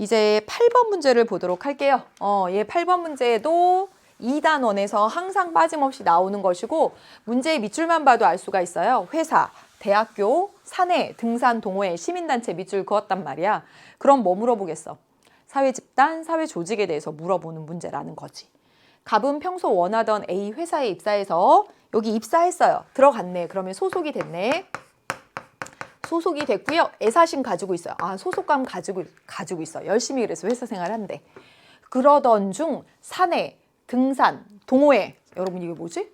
이제 8번 문제를 보도록 할게요. 8번 문제도 2단원에서 항상 빠짐없이 나오는 것이고 문제의 밑줄만 봐도 알 수가 있어요. 회사, 대학교, 사내, 등산, 동호회, 시민단체 밑줄 그었단 말이야. 그럼 뭐 물어보겠어? 사회집단, 사회조직에 대해서 물어보는 문제라는 거지. 갑은 평소 원하던 A 회사에 입사해서 여기 입사했어요. 들어갔네. 그러면 소속이 됐네. 소속이 됐고요. 애사심 가지고 있어요. 소속감 가지고 있어. 열심히 그래서 회사 생활한대. 그러던 중 사내, 등산, 동호회. 여러분 이게 뭐지?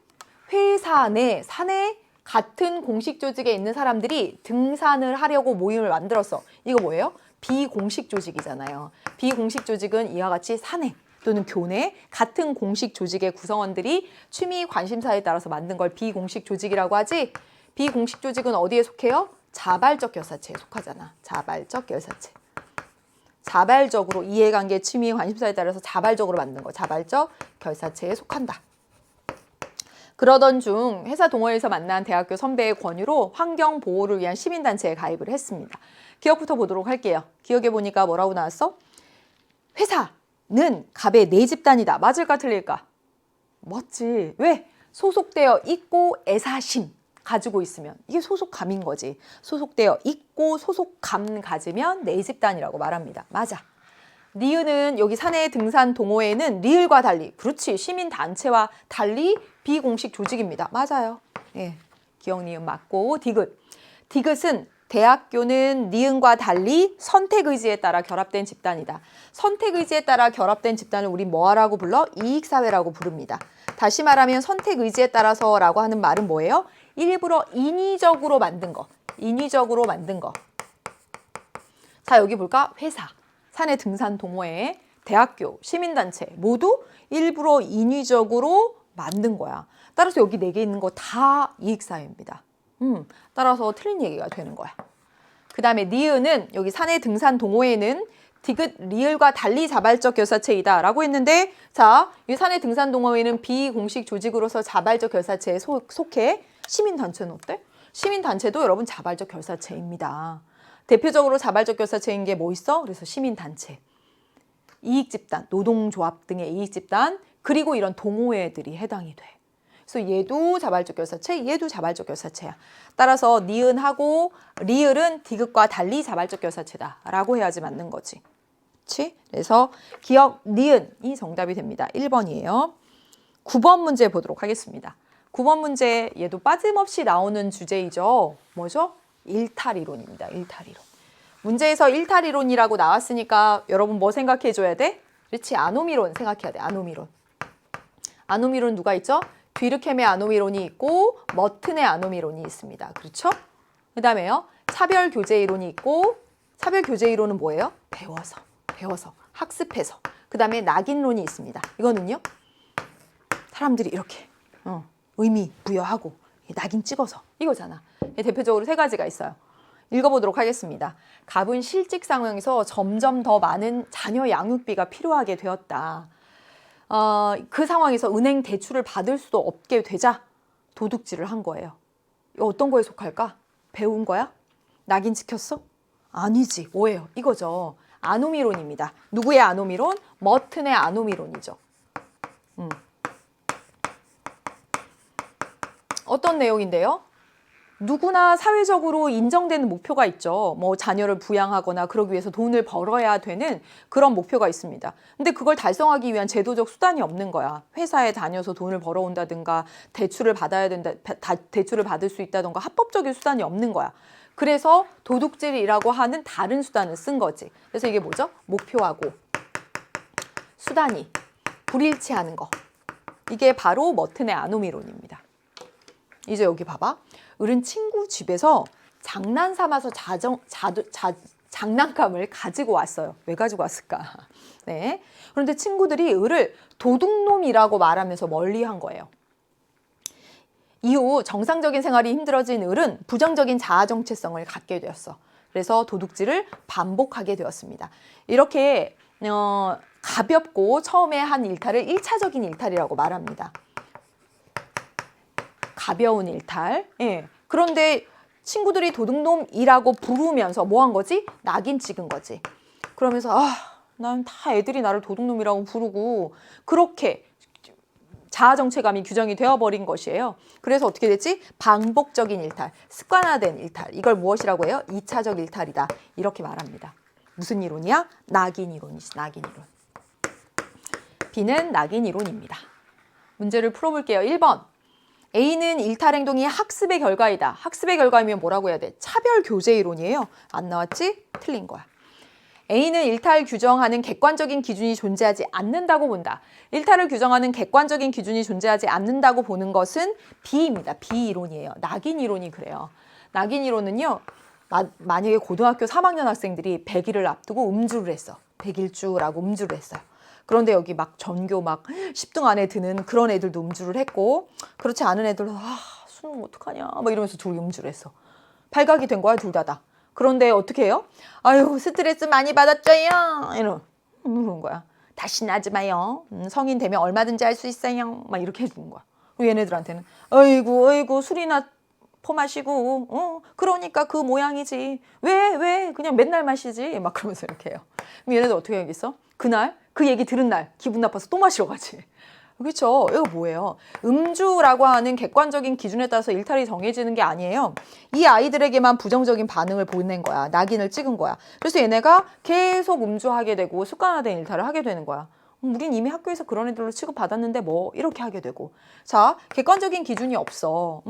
회사 내, 사내 같은 공식 조직에 있는 사람들이 등산을 하려고 모임을 만들었어. 이거 뭐예요? 비공식 조직이잖아요. 비공식 조직은 이와 같이 사내 또는 교내 같은 공식 조직의 구성원들이 취미 관심사에 따라서 만든 걸 비공식 조직이라고 하지. 비공식 조직은 어디에 속해요? 자발적 결사체에 속하잖아. 자발적 결사체. 자발적으로 이해관계, 취미, 관심사에 따라서 자발적으로 만든 거. 자발적 결사체에 속한다. 그러던 중 회사 동호회에서 만난 대학교 선배의 권유로 환경 보호를 위한 시민단체에 가입을 했습니다. 기억부터 보도록 할게요. 기억해 보니까 뭐라고 나왔어? 회사는 갑의 내 집단이다. 맞을까 틀릴까? 맞지. 왜? 소속되어 있고 애사심 가지고 있으면 이게 소속감인 거지. 소속되어 있고 소속감 가지면 내 집단이라고 말합니다. 맞아. 니은은 여기 사내 등산 동호회는 리을과 달리 그렇지 시민단체와 달리 비공식 조직입니다. 맞아요. 예, 기억 니은 맞고 디귿. 디귿은 대학교는 니은과 달리 선택의지에 따라 결합된 집단이다. 선택의지에 따라 결합된 집단을 우리 뭐라고 불러? 이익사회라고 부릅니다. 다시 말하면 선택의지에 따라서라고 하는 말은 뭐예요? 일부러 인위적으로 만든 거. 인위적으로 만든 거. 자, 여기 볼까? 회사, 사내 등산 동호회, 대학교, 시민단체 모두 일부러 인위적으로 만든 거야. 따라서 여기 4개 있는 거 다 이익사유입니다. 따라서 틀린 얘기가 되는 거야. 그 다음에 니은은 여기 산의 등산 동호회는 디귿, 리을과 달리 자발적 결사체이다 라고 했는데, 자, 이 산의 등산 동호회는 비공식 조직으로서 자발적 결사체에 속해. 시민단체는 어때? 시민단체도 여러분 자발적 결사체입니다. 대표적으로 자발적 결사체인 게 뭐 있어? 그래서 시민단체, 이익집단, 노동조합 등의 이익집단, 그리고 이런 동호회들이 해당이 돼. 그래서 얘도 자발적 결사체, 얘도 자발적 결사체야. 따라서 니은하고 리을은 디귿과 달리 자발적 결사체다 라고 해야지 맞는 거지. 그치? 그래서 기억 니은이 정답이 됩니다. 1번이에요. 9번 문제 보도록 하겠습니다. 9번 문제 얘도 빠짐없이 나오는 주제이죠. 뭐죠? 일탈이론입니다. 일탈이론. 문제에서 일탈이론이라고 나왔으니까 여러분 뭐 생각해 줘야 돼? 그렇지, 아노미론 생각해야 돼. 아노미론. 아노미론 누가 있죠? 뒤르켐의 아노미론이 있고 머튼의 아노미론이 있습니다. 그렇죠? 그 다음에요. 차별교제이론이 있고, 차별교제이론은 뭐예요? 배워서 학습해서. 그 다음에 낙인론이 있습니다. 이거는요, 사람들이 이렇게 의미 부여하고 낙인 찍어서 이거잖아. 대표적으로 3가지가 있어요. 읽어보도록 하겠습니다. 갑은 실직 상황에서 점점 더 많은 자녀 양육비가 필요하게 되었다. 그 상황에서 은행 대출을 받을 수도 없게 되자 도둑질을 한 거예요. 이거 어떤 거에 속할까? 배운 거야? 낙인 찍혔어? 아니지. 뭐예요? 이거죠. 아노미론입니다. 누구의 아노미론? 머튼의 아노미론이죠. 어떤 내용인데요? 누구나 사회적으로 인정되는 목표가 있죠. 뭐 자녀를 부양하거나 그러기 위해서 돈을 벌어야 되는 그런 목표가 있습니다. 근데 그걸 달성하기 위한 제도적 수단이 없는 거야. 회사에 다녀서 돈을 벌어온다든가 대출을 받아야 된다, 대출을 받을 수 있다든가 합법적인 수단이 없는 거야. 그래서 도둑질이라고 하는 다른 수단을 쓴 거지. 그래서 이게 뭐죠? 목표하고 수단이 불일치하는 거. 이게 바로 머튼의 아노미론입니다. 이제 여기 봐봐. 을은 친구 집에서 장난 삼아서 장난감을 가지고 왔어요. 왜 가지고 왔을까? 네. 그런데 친구들이 을을 도둑놈이라고 말하면서 멀리한 거예요. 이후 정상적인 생활이 힘들어진 을은 부정적인 자아 정체성을 갖게 되었어. 그래서 도둑질을 반복하게 되었습니다. 이렇게 가볍고 처음에 한 일탈을 1차적인 일탈이라고 말합니다. 가벼운 일탈. 예. 그런데 친구들이 도둑놈이라고 부르면서 뭐 한 거지? 낙인 찍은 거지. 그러면서 난 다 애들이 나를 도둑놈이라고 부르고, 그렇게 자아정체감이 규정이 되어버린 것이에요. 그래서 어떻게 됐지? 반복적인 일탈, 습관화된 일탈. 이걸 무엇이라고 해요? 2차적 일탈이다. 이렇게 말합니다. 무슨 이론이야? 낙인 이론이지. 낙인 이론. B는 낙인 이론입니다. 문제를 풀어볼게요. 1번. A는 일탈 행동이 학습의 결과이다. 학습의 결과이면 뭐라고 해야 돼? 차별 교제 이론이에요. 안 나왔지? 틀린 거야. A는 일탈 규정하는 객관적인 기준이 존재하지 않는다고 본다. 일탈을 규정하는 객관적인 기준이 존재하지 않는다고 보는 것은 B입니다. B 이론이에요. 낙인 이론이 그래요. 낙인 이론은요, 만약에 고등학교 3학년 학생들이 100일을 앞두고 음주를 했어. 100일주라고 음주를 했어요. 그런데 여기 막 전교 막 10등 안에 드는 그런 애들도 음주를 했고, 그렇지 않은 애들도 수능 어떡하냐 막 이러면서 둘이 음주를 했어. 발각이 된 거야, 둘 다. 그런데 어떻게 해요? 아유, 스트레스 많이 받았죠요. 이러는 거야. 다시는 하지 마요. 성인 되면 얼마든지 할 수 있어요. 막 이렇게 해주는 거야. 얘네들한테는 어이구 술이나 퍼마시고 그러니까 그 모양이지. 왜 그냥 맨날 마시지. 막 그러면서 이렇게 해요. 그럼 얘네들 어떻게 하겠어? 그날 그 얘기 들은 날 기분 나빠서 또 마시러 가지. 그렇죠? 이거 뭐예요? 음주라고 하는 객관적인 기준에 따라서 일탈이 정해지는 게 아니에요. 이 아이들에게만 부정적인 반응을 보낸 거야. 낙인을 찍은 거야. 그래서 얘네가 계속 음주하게 되고 습관화된 일탈을 하게 되는 거야. 우린 이미 학교에서 그런 애들로 취급받았는데 뭐 이렇게 하게 되고. 자, 객관적인 기준이 없어.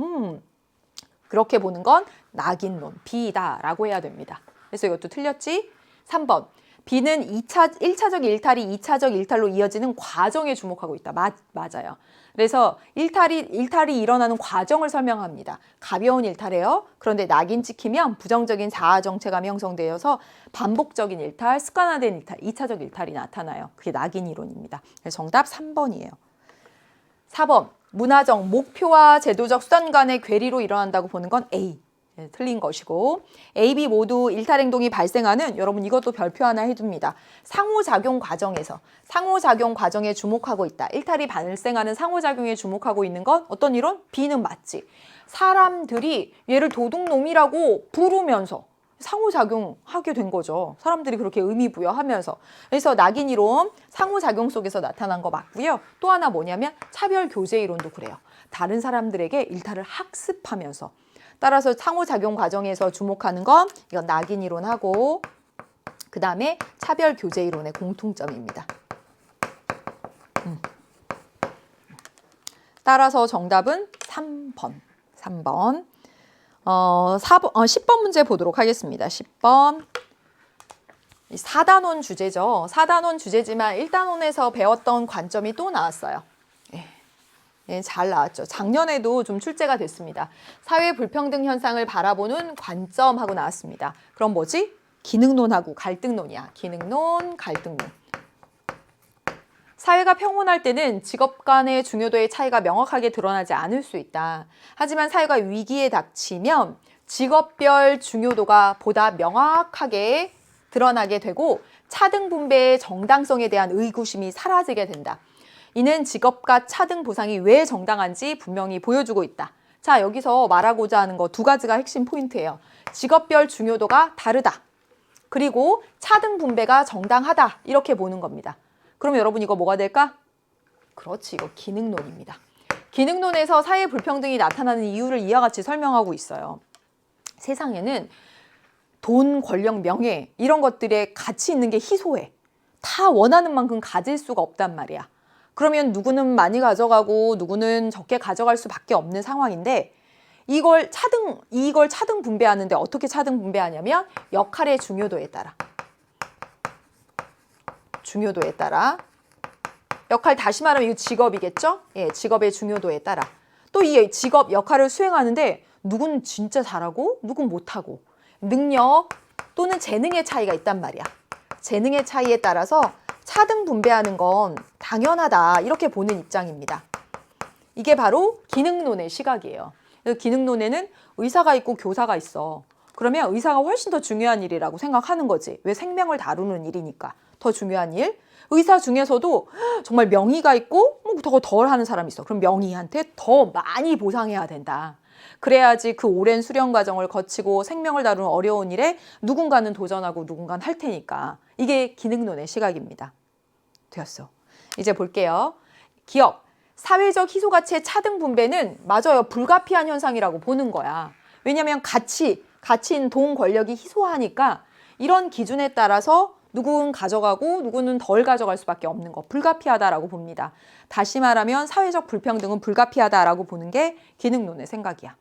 그렇게 보는 건 낙인론, B다라고 해야 됩니다. 그래서 이것도 틀렸지? 3번. B는 1차적 일탈이 2차적 일탈로 이어지는 과정에 주목하고 있다. 맞아요. 그래서 일탈이 일어나는 과정을 설명합니다. 가벼운 일탈이에요. 그런데 낙인 찍히면 부정적인 자아 정체감이 형성되어서 반복적인 일탈, 습관화된 일탈, 2차적 일탈이 나타나요. 그게 낙인 이론입니다. 그래서 정답 3번이에요. 4번 문화적 목표와 제도적 수단 간의 괴리로 일어난다고 보는 건 A. 네, 틀린 것이고 A, B 모두 일탈 행동이 발생하는 여러분 이것도 별표 하나 해둡니다. 상호작용 과정에 주목하고 있다. 일탈이 발생하는 상호작용에 주목하고 있는 건 어떤 이론? B는 맞지. 사람들이 얘를 도둑놈이라고 부르면서 상호작용하게 된 거죠. 사람들이 그렇게 의미 부여하면서. 그래서 낙인 이론 상호작용 속에서 나타난 거 맞고요. 또 하나 뭐냐면 차별 교제 이론도 그래요. 다른 사람들에게 일탈을 학습하면서. 따라서 상호작용 과정에서 주목하는 건 이건 낙인 이론하고 그 다음에 차별 교제 이론의 공통점입니다. 따라서 정답은 3번. 10번 문제 보도록 하겠습니다. 10번. 4단원 주제죠. 4단원 주제지만 1단원에서 배웠던 관점이 또 나왔어요. 예, 잘 나왔죠. 작년에도 좀 출제가 됐습니다. 사회 불평등 현상을 바라보는 관점하고 나왔습니다. 그럼 뭐지? 기능론하고 갈등론이야. 기능론, 갈등론. 사회가 평온할 때는 직업 간의 중요도의 차이가 명확하게 드러나지 않을 수 있다. 하지만 사회가 위기에 닥치면 직업별 중요도가 보다 명확하게 드러나게 되고 차등 분배의 정당성에 대한 의구심이 사라지게 된다. 이는 직업과 차등 보상이 왜 정당한지 분명히 보여주고 있다. 자, 여기서 말하고자 하는 거 두 가지가 핵심 포인트예요. 직업별 중요도가 다르다. 그리고 차등 분배가 정당하다. 이렇게 보는 겁니다. 그럼 여러분 이거 뭐가 될까? 그렇지, 이거 기능론입니다. 기능론에서 사회 불평등이 나타나는 이유를 이와 같이 설명하고 있어요. 세상에는 돈, 권력, 명예 이런 것들에 가치 있는 게 희소해. 다 원하는 만큼 가질 수가 없단 말이야. 그러면 누구는 많이 가져가고 누구는 적게 가져갈 수밖에 없는 상황인데 이걸 차등 분배하는데 어떻게 차등 분배하냐면 역할의 중요도에 따라. 역할 다시 말하면 이거 직업이겠죠? 예, 직업의 중요도에 따라. 또 이 직업 역할을 수행하는데 누구는 진짜 잘하고 누구는 못하고 능력 또는 재능의 차이가 있단 말이야. 재능의 차이에 따라서 차등 분배하는 건 당연하다 이렇게 보는 입장입니다. 이게 바로 기능론의 시각이에요. 기능론에는 의사가 있고 교사가 있어. 그러면 의사가 훨씬 더 중요한 일이라고 생각하는 거지. 왜? 생명을 다루는 일이니까. 더 중요한 일. 의사 중에서도 정말 명의가 있고 더 덜 하는 사람이 있어. 그럼 명의한테 더 많이 보상해야 된다. 그래야지 그 오랜 수련 과정을 거치고 생명을 다루는 어려운 일에 누군가는 도전하고 누군가는 할 테니까. 이게 기능론의 시각입니다. 되었어. 이제 볼게요. 기억. 사회적 희소가치의 차등 분배는 맞아요. 불가피한 현상이라고 보는 거야. 왜냐하면 가치인 돈, 권력이 희소하니까 이런 기준에 따라서 누구는 가져가고 누구는 덜 가져갈 수밖에 없는 거. 불가피하다라고 봅니다. 다시 말하면 사회적 불평등은 불가피하다라고 보는 게 기능론의 생각이야.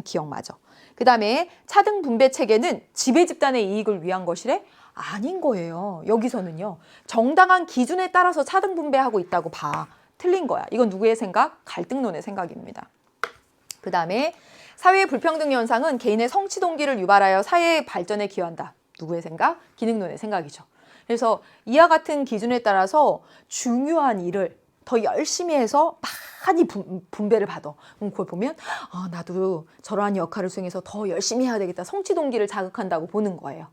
기억 맞아. 그 다음에 차등 분배 체계는 지배 집단의 이익을 위한 것이래? 아닌 거예요. 여기서는요. 정당한 기준에 따라서 차등 분배하고 있다고 봐. 틀린 거야. 이건 누구의 생각? 갈등론의 생각입니다. 그 다음에 사회의 불평등 현상은 개인의 성취 동기를 유발하여 사회의 발전에 기여한다. 누구의 생각? 기능론의 생각이죠. 그래서 이와 같은 기준에 따라서 중요한 일을 더 열심히 해서 많이 분배를 받아. 그럼 그걸 보면 나도 저러한 역할을 수행해서 더 열심히 해야 되겠다. 성취 동기를 자극한다고 보는 거예요.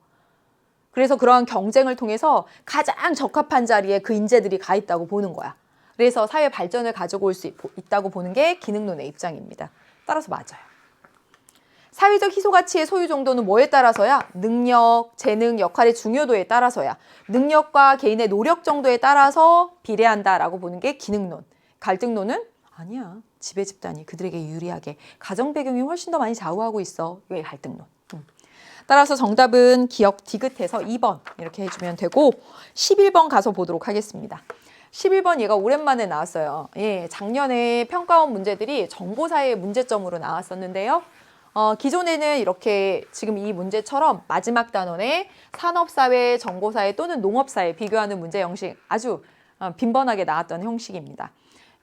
그래서 그러한 경쟁을 통해서 가장 적합한 자리에 그 인재들이 가 있다고 보는 거야. 그래서 사회 발전을 가져올 수 있다고 보는 게 기능론의 입장입니다. 따라서 맞아요. 사회적 희소가치의 소유 정도는 뭐에 따라서야? 능력, 재능, 역할의 중요도에 따라서야. 능력과 개인의 노력 정도에 따라서 비례한다라고 보는 게 기능론. 갈등론은 아니야. 지배 집단이 그들에게 유리하게 가정 배경이 훨씬 더 많이 좌우하고 있어. 이게 갈등론. 따라서 정답은 기억 디귿해서 2번 이렇게 해주면 되고 11번 가서 보도록 하겠습니다. 11번 얘가 오랜만에 나왔어요. 예, 작년에 평가원 문제들이 정보사회 문제점으로 나왔었는데요. 기존에는 이렇게 지금 이 문제처럼 마지막 단원에 산업사회, 정보사회 또는 농업사회 비교하는 문제 형식 아주 빈번하게 나왔던 형식입니다.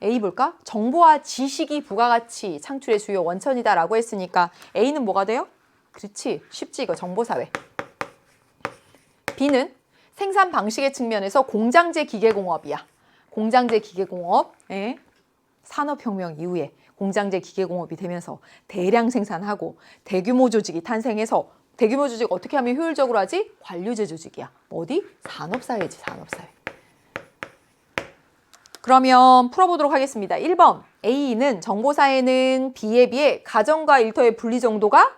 A 볼까? 정보와 지식이 부가가치 창출의 주요 원천이다라고 했으니까 A는 뭐가 돼요? 그렇지, 쉽지 이거 정보사회. B는 생산 방식의 측면에서 공장제 기계공업이야. 공장제 기계공업. 예. 산업혁명 이후에 공장제 기계공업이 되면서 대량 생산하고 대규모 조직이 탄생해서 대규모 조직 어떻게 하면 효율적으로 하지? 관료제 조직이야. 어디? 산업사회지, 산업사회. 그러면 풀어보도록 하겠습니다. 1번 A는 정보사회는 B에 비해 가정과 일터의 분리 정도가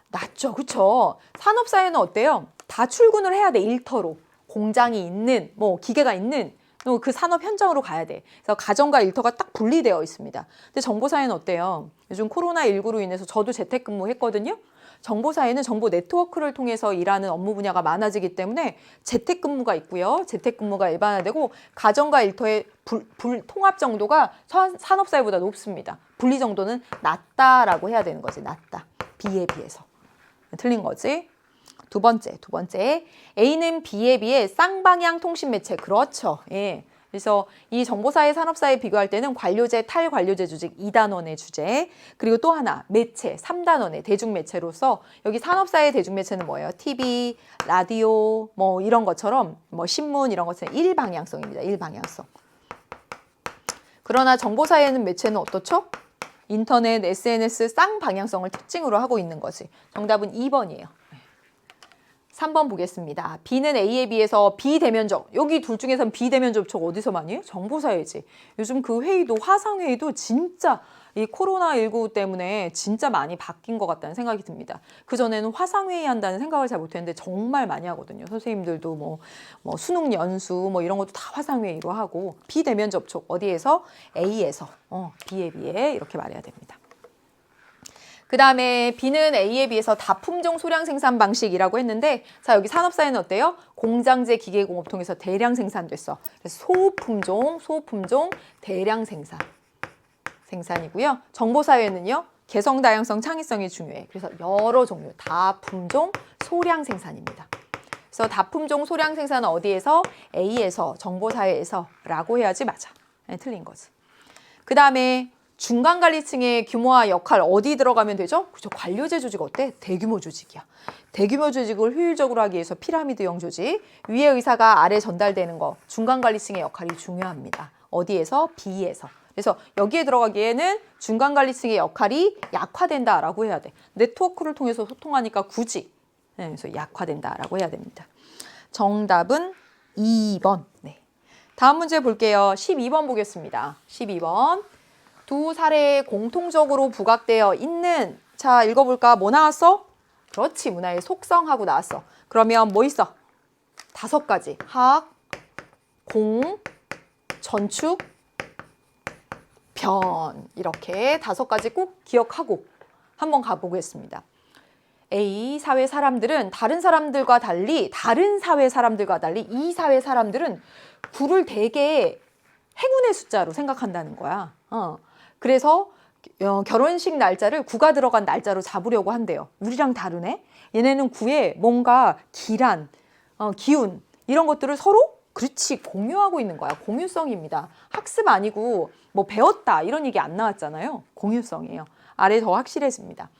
낮죠. 그렇죠? 산업사회는 어때요? 다 출근을 해야 돼. 일터로. 공장이 있는 뭐 기계가 있는 그 산업 현장으로 가야 돼. 그래서 가정과 일터가 딱 분리되어 있습니다. 근데 정보사회는 어때요? 요즘 코로나19로 인해서 저도 재택근무했거든요. 정보사회는 정보 네트워크를 통해서 일하는 업무 분야가 많아지기 때문에 재택근무가 있고요. 재택근무가 일반화되고 가정과 일터의 통합 정도가 산업사회보다 높습니다. 분리 정도는 낮다라고 해야 되는 거지. 낮다. B에 비해서. 틀린 거지. 두 번째. A는 B에 비해 쌍방향 통신 매체. 그렇죠. 예. 그래서 이 정보사회, 산업사회 비교할 때는 관료제, 탈관료제 조직 2단원의 주제, 그리고 또 하나 매체 3단원의 대중매체로서 여기 산업사회 대중매체는 뭐예요? TV, 라디오 뭐 이런 것처럼 뭐 신문 이런 것처럼 일방향성입니다. 일방향성. 그러나 정보사회는 매체는 어떻죠? 인터넷, SNS 쌍방향성을 특징으로 하고 있는 거지. 정답은 2번이에요. 3번 보겠습니다. B는 A에 비해서 비대면적. 여기 둘 중에선 비대면 접촉 어디서 많이 해요? 정보사회지. 요즘 그 회의도 화상회의도 진짜 이 코로나19 때문에 진짜 많이 바뀐 것 같다는 생각이 듭니다. 그전에는 화상회의 한다는 생각을 잘 못했는데 정말 많이 하거든요. 선생님들도 뭐 수능 연수 뭐 이런 것도 다 화상회의로 하고 비대면 접촉 어디에서? A에서 B에 비해 이렇게 말해야 됩니다. 그 다음에 B는 A에 비해서 다품종 소량 생산 방식이라고 했는데 자 여기 산업사회는 어때요? 공장제 기계공업 통해서 대량 생산됐어. 그래서 소품종 대량 생산이고요. 정보사회는요. 개성, 다양성, 창의성이 중요해. 그래서 여러 종류 다품종 소량 생산입니다. 그래서 다품종 소량 생산은 어디에서? A에서 정보사회에서 라고 해야지 맞아. 네, 틀린 거지. 그 다음에 중간관리층의 규모와 역할 어디 들어가면 되죠? 그죠? 관료제 조직 어때? 대규모 조직이야. 대규모 조직을 효율적으로 하기 위해서 피라미드형 조직, 위의 의사가 아래 전달되는 거, 중간관리층의 역할이 중요합니다. 어디에서? B에서. 그래서 여기에 들어가기에는 중간관리층의 역할이 약화된다라고 해야 돼. 네트워크를 통해서 소통하니까 굳이 그래서 약화된다라고 해야 됩니다. 정답은 2번. 네. 다음 문제 볼게요. 12번 보겠습니다. 12번. 두 사례에 공통적으로 부각되어 있는 자 읽어볼까? 뭐 나왔어? 그렇지. 문화의 속성하고 나왔어. 그러면 뭐 있어? 5가지. 학, 공, 전축, 변 이렇게 5가지 꼭 기억하고 한번 가보겠습니다. A 사회 사람들은 다른 사회 사람들과 달리 이 사회 사람들은 9를 대개 행운의 숫자로 생각한다는 거야. 그래서 결혼식 날짜를 9가 들어간 날짜로 잡으려고 한대요. 우리랑 다르네. 얘네는 9에 뭔가 기란, 기운 이런 것들을 서로 그렇지 공유하고 있는 거야. 공유성입니다. 학습 아니고 뭐 배웠다 이런 얘기 안 나왔잖아요. 공유성이에요. 아래 더 확실해집니다.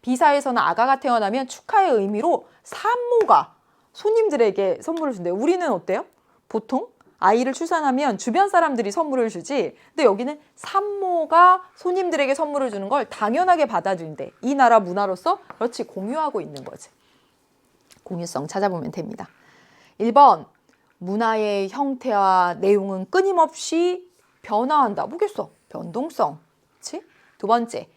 B사에서는 아가가 태어나면 축하의 의미로 산모가 손님들에게 선물을 준대요. 우리는 어때요? 보통 아이를 출산하면 주변 사람들이 선물을 주지. 근데 여기는 산모가 손님들에게 선물을 주는 걸 당연하게 받아들인대. 이 나라 문화로서 그렇지 공유하고 있는 거지. 공유성 찾아보면 됩니다. 1번 문화의 형태와 내용은 끊임없이 변화한다. 뭐겠어? 변동성. 그렇지? 두 번째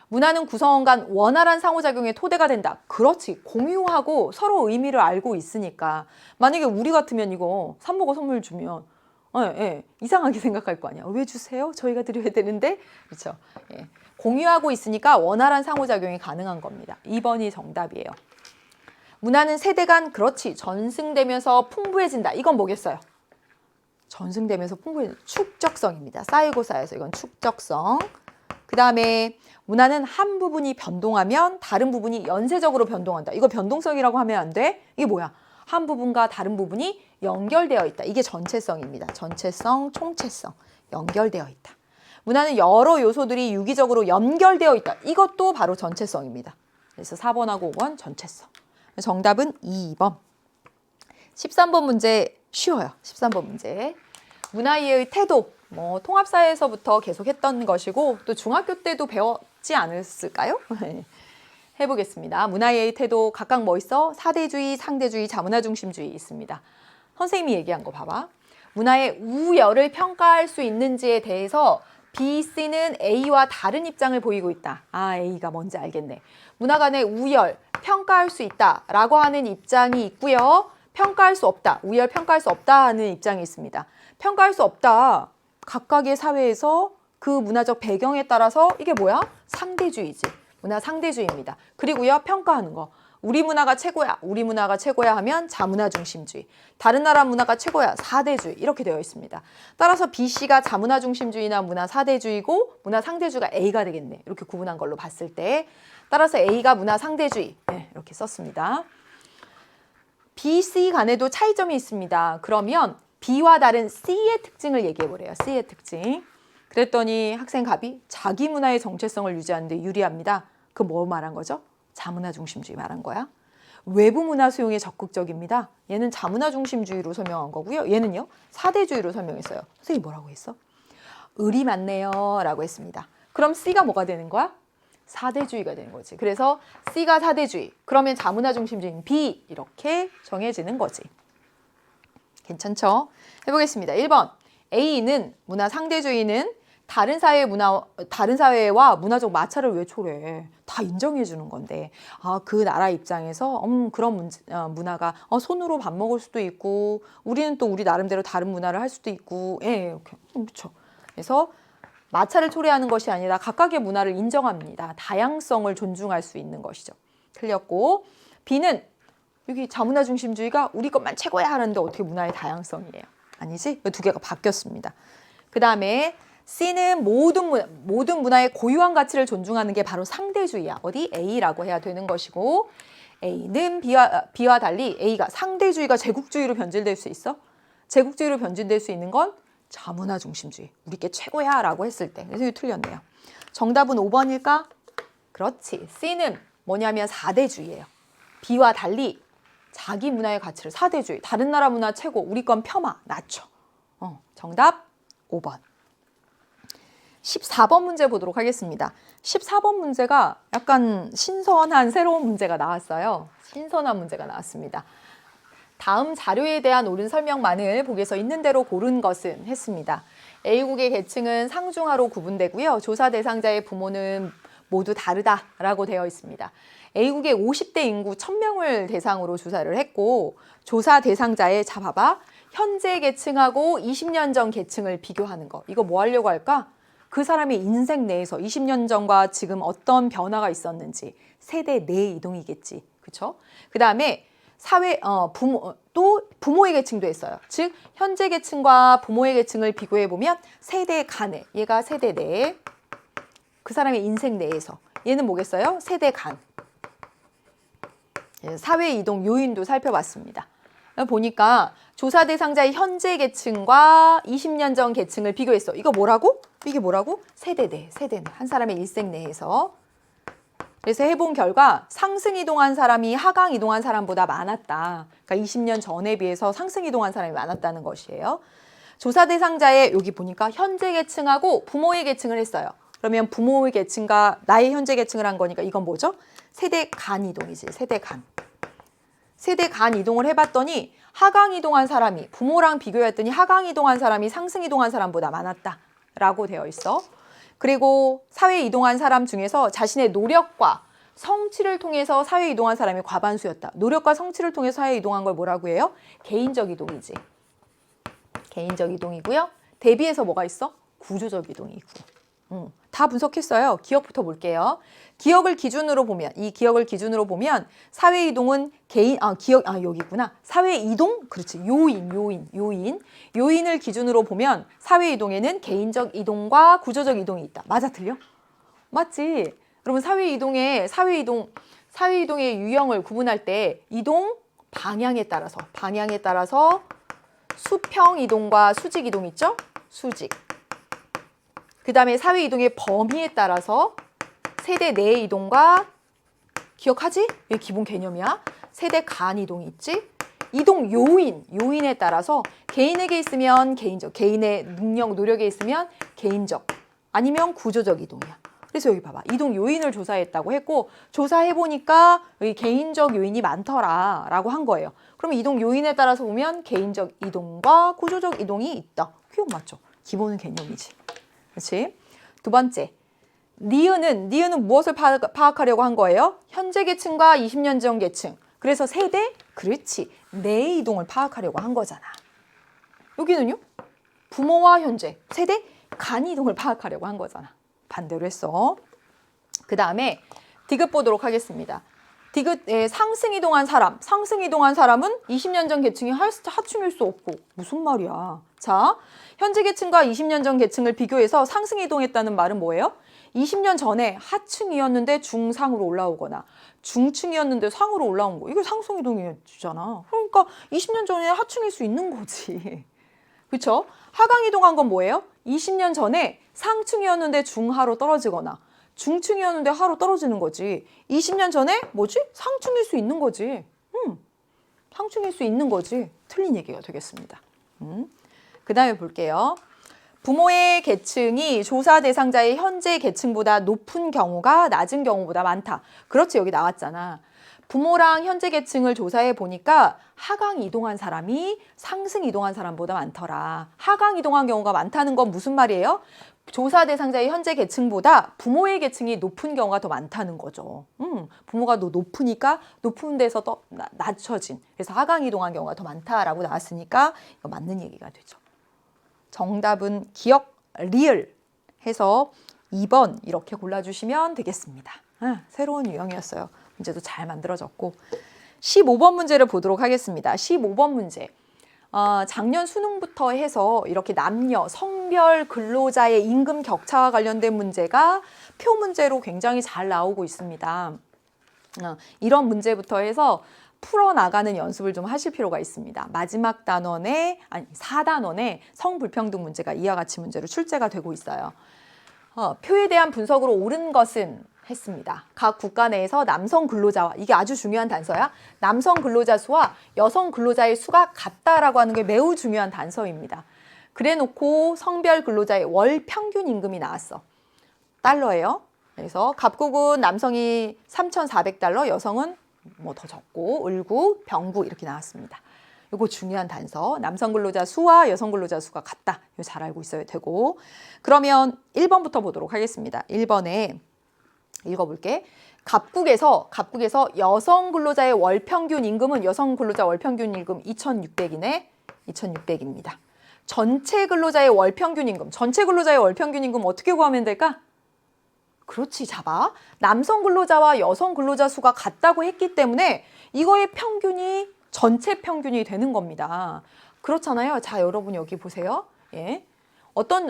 문화는 구성원 간 원활한 상호작용의 토대가 된다. 그렇지. 공유하고 서로 의미를 알고 있으니까. 만약에 우리 같으면 이거 산모가 선물 주면 이상하게 생각할 거 아니야. 왜 주세요? 저희가 드려야 되는데. 그렇죠. 예. 공유하고 있으니까 원활한 상호작용이 가능한 겁니다. 2번이 정답이에요. 문화는 세대 간 그렇지. 전승되면서 풍부해진다. 이건 뭐겠어요? 전승되면서 풍부해진다. 축적성입니다. 쌓이고 쌓여서 이건 축적성. 그 다음에 문화는 한 부분이 변동하면 다른 부분이 연쇄적으로 변동한다. 이거 변동성이라고 하면 안 돼. 이게 뭐야? 한 부분과 다른 부분이 연결되어 있다. 이게 전체성입니다. 전체성, 총체성. 연결되어 있다. 문화는 여러 요소들이 유기적으로 연결되어 있다. 이것도 바로 전체성입니다. 그래서 4번하고 5번 전체성. 정답은 2번. 13번 문제 쉬워요. 13번 문제. 문화이해의 태도. 뭐 통합사회에서부터 계속 했던 것이고 또 중학교 때도 배웠지 않았을까요? 해보겠습니다. 문화의 태도 각각 뭐 있어? 사대주의, 상대주의, 자문화중심주의 있습니다. 선생님이 얘기한 거 봐봐. 문화의 우열을 평가할 수 있는지에 대해서 B, C는 A와 다른 입장을 보이고 있다. 아, A가 뭔지 알겠네. 문화 간의 우열, 평가할 수 있다라고 하는 입장이 있고요. 평가할 수 없다, 우열 평가할 수 없다 하는 입장이 있습니다. 평가할 수 없다. 각각의 사회에서 그 문화적 배경에 따라서 이게 뭐야? 상대주의지. 문화 상대주의입니다. 그리고요, 평가하는 거. 우리 문화가 최고야, 우리 문화가 최고야 하면 자문화 중심주의. 다른 나라 문화가 최고야, 사대주의. 이렇게 되어 있습니다. 따라서 B, C가 자문화 중심주의나 문화 사대주의고 문화 상대주의가 A가 되겠네. 이렇게 구분한 걸로 봤을 때. 따라서 A가 문화 상대주의. 네, 이렇게 썼습니다. B, C 간에도 차이점이 있습니다. 그러면 B와 다른 C의 특징을 얘기해 보래요. C의 특징. 그랬더니 학생 갑이 자기 문화의 정체성을 유지하는 데 유리합니다. 그 뭐 말한 거죠? 자문화 중심주의 말한 거야. 외부 문화 수용에 적극적입니다. 얘는 자문화 중심주의로 설명한 거고요. 얘는요, 사대주의로 설명했어요. 선생님이 뭐라고 했어? 을이 맞네요 라고 했습니다. 그럼 C가 뭐가 되는 거야? 사대주의가 되는 거지. 그래서 C가 사대주의, 그러면 자문화 중심주의인 B 이렇게 정해지는 거지. 괜찮죠? 해보겠습니다. 1번 A는 문화 상대주의는 다른 사회와 문화적 마찰을 왜 초래해? 다 인정해 주는 건데, 아, 그 나라 입장에서 그런 문화가 손으로 밥 먹을 수도 있고, 우리는 또 우리 나름대로 다른 문화를 할 수도 있고, 예, 그렇죠. 그래서 마찰을 초래하는 것이 아니라 각각의 문화를 인정합니다. 다양성을 존중할 수 있는 것이죠. 틀렸고, B는 여기 자문화 중심주의가 우리 것만 최고야 하는데 어떻게 문화의 다양성이에요? 아니지? 두 개가 바뀌었습니다. 그 다음에 C는 모든 문화의 고유한 가치를 존중하는 게 바로 상대주의야. 어디? A라고 해야 되는 것이고, A는 B와 달리 A가 상대주의가 제국주의로 변질될 수 있어? 제국주의로 변질될 수 있는 건 자문화 중심주의. 우리 게 최고야 라고 했을 때. 그래서 이거 틀렸네요. 정답은 5번일까? 그렇지. C는 뭐냐면 사대주의예요. B와 달리 자기 문화의 가치를 사대주의. 다른 나라 문화 최고, 우리 건 폄하, 낮춰. 정답 5번. 14번 문제 보도록 하겠습니다. 14번 문제가 약간 신선한 새로운 문제가 나왔어요. 신선한 문제가 나왔습니다. 다음 자료에 대한 옳은 설명만을 보기에서 있는 대로 고른 것은 했습니다. A국의 계층은 상중하로 구분되고요. 조사 대상자의 부모는 모두 다르다라고 되어 있습니다. A국의 50대 인구 1000명을 대상으로 조사를 했고, 조사 대상자의, 자 봐봐, 현재 계층하고 20년 전 계층을 비교하는 거. 이거 뭐 하려고 할까? 그 사람의 인생 내에서 20년 전과 지금 어떤 변화가 있었는지, 세대 내 이동이겠지. 그렇죠? 그 다음에 부모의 계층도 했어요. 즉 현재 계층과 부모의 계층을 비교해 보면 세대 간에, 얘가 세대 내에, 그 사람의 인생 내에서, 얘는 뭐겠어요? 세대 간. 사회 이동 요인도 살펴봤습니다. 보니까 조사 대상자의 현재 계층과 20년 전 계층을 비교했어. 이거 뭐라고? 이게 뭐라고? 세대 내. 한 사람의 일생 내에서. 그래서 해본 결과 상승 이동한 사람이 하강 이동한 사람보다 많았다. 그러니까 20년 전에 비해서 상승 이동한 사람이 많았다는 것이에요. 조사 대상자의, 여기 보니까 현재 계층하고 부모의 계층을 했어요. 그러면 부모의 계층과 나의 현재 계층을 한 거니까 이건 뭐죠? 세대 간 이동이지. 세대 간. 세대 간 이동을 해봤더니 하강 이동한 사람이, 부모랑 비교했더니 하강 이동한 사람이 상승 이동한 사람보다 많았다라고 되어 있어. 그리고 사회 이동한 사람 중에서 자신의 노력과 성취를 통해서 사회 이동한 사람이 과반수였다. 노력과 성취를 통해서 사회 이동한 걸 뭐라고 해요? 개인적 이동이지. 개인적 이동이고요. 대비해서 뭐가 있어? 구조적 이동이고. 다 분석했어요. 기억부터 볼게요. 기억을 기준으로 보면 사회 이동은 여기 있구나. 사회 이동, 그렇지. 요인을 기준으로 보면 사회 이동에는 개인적 이동과 구조적 이동이 있다. 맞아, 틀려? 맞지? 여러분, 사회 이동의 유형을 구분할 때 이동 방향에 따라서 수평 이동과 수직 이동 있죠? 수직. 그 다음에 사회 이동의 범위에 따라서 세대 내 이동과, 기억하지? 이게 기본 개념이야. 세대 간 이동이 있지? 이동 요인에 따라서 개인에게 있으면 개인적, 개인의 능력, 노력에 있으면 개인적, 아니면 구조적 이동이야. 그래서 여기 봐봐. 이동 요인을 조사했다고 했고 조사해보니까 여기 개인적 요인이 많더라 라고 한 거예요. 그러면 이동 요인에 따라서 보면 개인적 이동과 구조적 이동이 있다. 기억 맞죠? 기본 개념이지. 그렇지? 두 번째. 니은은 무엇을 파악하려고 한 거예요? 현재 계층과 20년 전 계층. 그래서 세대? 그렇지. 내 이동을 파악하려고 한 거잖아. 여기는요? 부모와 현재, 세대? 간 이동을 파악하려고 한 거잖아. 반대로 했어. 그 다음에 디귿 보도록 하겠습니다. 디귿 상승 이동한 사람. 상승 이동한 사람은 20년 전 계층이 하층일 수 없고. 무슨 말이야? 자, 현재 계층과 20년 전 계층을 비교해서 상승 이동했다는 말은 뭐예요? 20년 전에 하층이었는데 중상으로 올라오거나 중층이었는데 상으로 올라온 거. 이게 상승 이동이잖아. 그러니까 20년 전에 하층일 수 있는 거지. 그렇죠? 하강 이동한 건 뭐예요? 20년 전에 상층이었는데 중하로 떨어지거나 중층이었는데 하로 떨어지는 거지. 20년 전에 뭐지? 상층일 수 있는 거지. 상층일 수 있는 거지. 틀린 얘기가 되겠습니다. 그 다음에 볼게요. 부모의 계층이 조사 대상자의 현재 계층보다 높은 경우가 낮은 경우보다 많다. 그렇지, 여기 나왔잖아. 부모랑 현재 계층을 조사해 보니까 하강 이동한 사람이 상승 이동한 사람보다 많더라. 하강 이동한 경우가 많다는 건 무슨 말이에요? 조사 대상자의 현재 계층보다 부모의 계층이 높은 경우가 더 많다는 거죠. 부모가 더 높으니까 높은 데서 더 낮춰진. 그래서 하강 이동한 경우가 더 많다라고 나왔으니까 이거 맞는 얘기가 되죠. 정답은 기억, 리을 해서 2번 이렇게 골라주시면 되겠습니다. 새로운 유형이었어요. 문제도 잘 만들어졌고 15번 문제를 보도록 하겠습니다. 15번 문제. 작년 수능부터 해서 이렇게 남녀, 성별 근로자의 임금 격차와 관련된 문제가 표 문제로 굉장히 잘 나오고 있습니다. 이런 문제부터 해서 풀어나가는 연습을 좀 하실 필요가 있습니다. 마지막 단원에, 아니 4단원에 성불평등 문제가 이와 같이 문제로 출제가 되고 있어요. 표에 대한 분석으로 옳은 것은 했습니다. 각 국가 내에서 남성 근로자와, 이게 아주 중요한 단서야. 남성 근로자 수와 여성 근로자의 수가 같다라고 하는 게 매우 중요한 단서입니다. 그래놓고 성별 근로자의 월 평균 임금이 나왔어. 달러예요. 그래서 갑국은 남성이 3,400달러, 여성은 뭐 더 적고 을구, 병구 이렇게 나왔습니다. 이거 중요한 단서. 남성 근로자 수와 여성 근로자 수가 같다. 이거 잘 알고 있어야 되고. 그러면 1번부터 보도록 하겠습니다. 1번에 읽어볼게. 갑국에서 여성 근로자의 월 평균 임금은 여성 근로자 월 평균 임금 2,600이네. 2,600입니다. 전체 근로자의 월 평균 임금. 전체 근로자의 월 평균 임금 어떻게 구하면 될까? 그렇지, 잡아. 남성 근로자와 여성 근로자 수가 같다고 했기 때문에 이거의 평균이 전체 평균이 되는 겁니다. 그렇잖아요. 자, 여러분 여기 보세요. 예. 어떤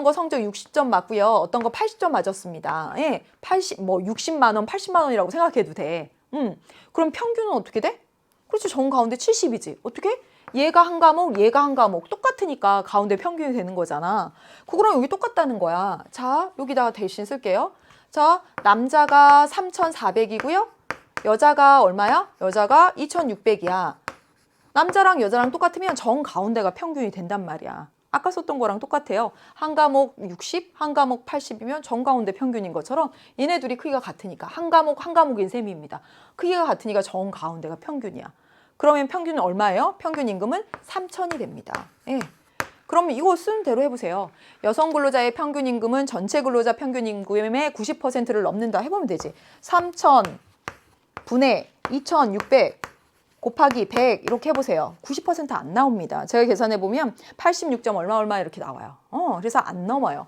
거 성적 60점 맞고요. 어떤 거 80점 맞았습니다. 예. 60만 원, 80만 원이라고 생각해도 돼. 그럼 평균은 어떻게 돼? 그렇지, 정 가운데 70이지. 어떻게? 얘가 한 과목, 얘가 한 과목 똑같으니까 가운데 평균이 되는 거잖아. 그거랑 여기 똑같다는 거야. 자, 여기다가 대신 쓸게요. 자, 남자가 3,400이고요. 여자가 얼마야? 여자가 2,600이야. 남자랑 여자랑 똑같으면 정 가운데가 평균이 된단 말이야. 아까 썼던 거랑 똑같아요. 한 과목 60, 한 과목 80이면 정 가운데 평균인 것처럼 얘네 둘이 크기가 같으니까 한 과목인 셈입니다. 크기가 같으니까 정 가운데가 평균이야. 그러면 평균은 얼마예요? 평균 임금은 3,000이 됩니다. 예. 그럼 이거 쓴 대로 해보세요. 여성 근로자의 평균 임금은 전체 근로자 평균 임금의 90%를 넘는다 해보면 되지. 3,000 분의 2,600 곱하기 100 이렇게 해보세요. 90% 안 나옵니다. 제가 계산해보면 86점 얼마 이렇게 나와요. 그래서 안 넘어요.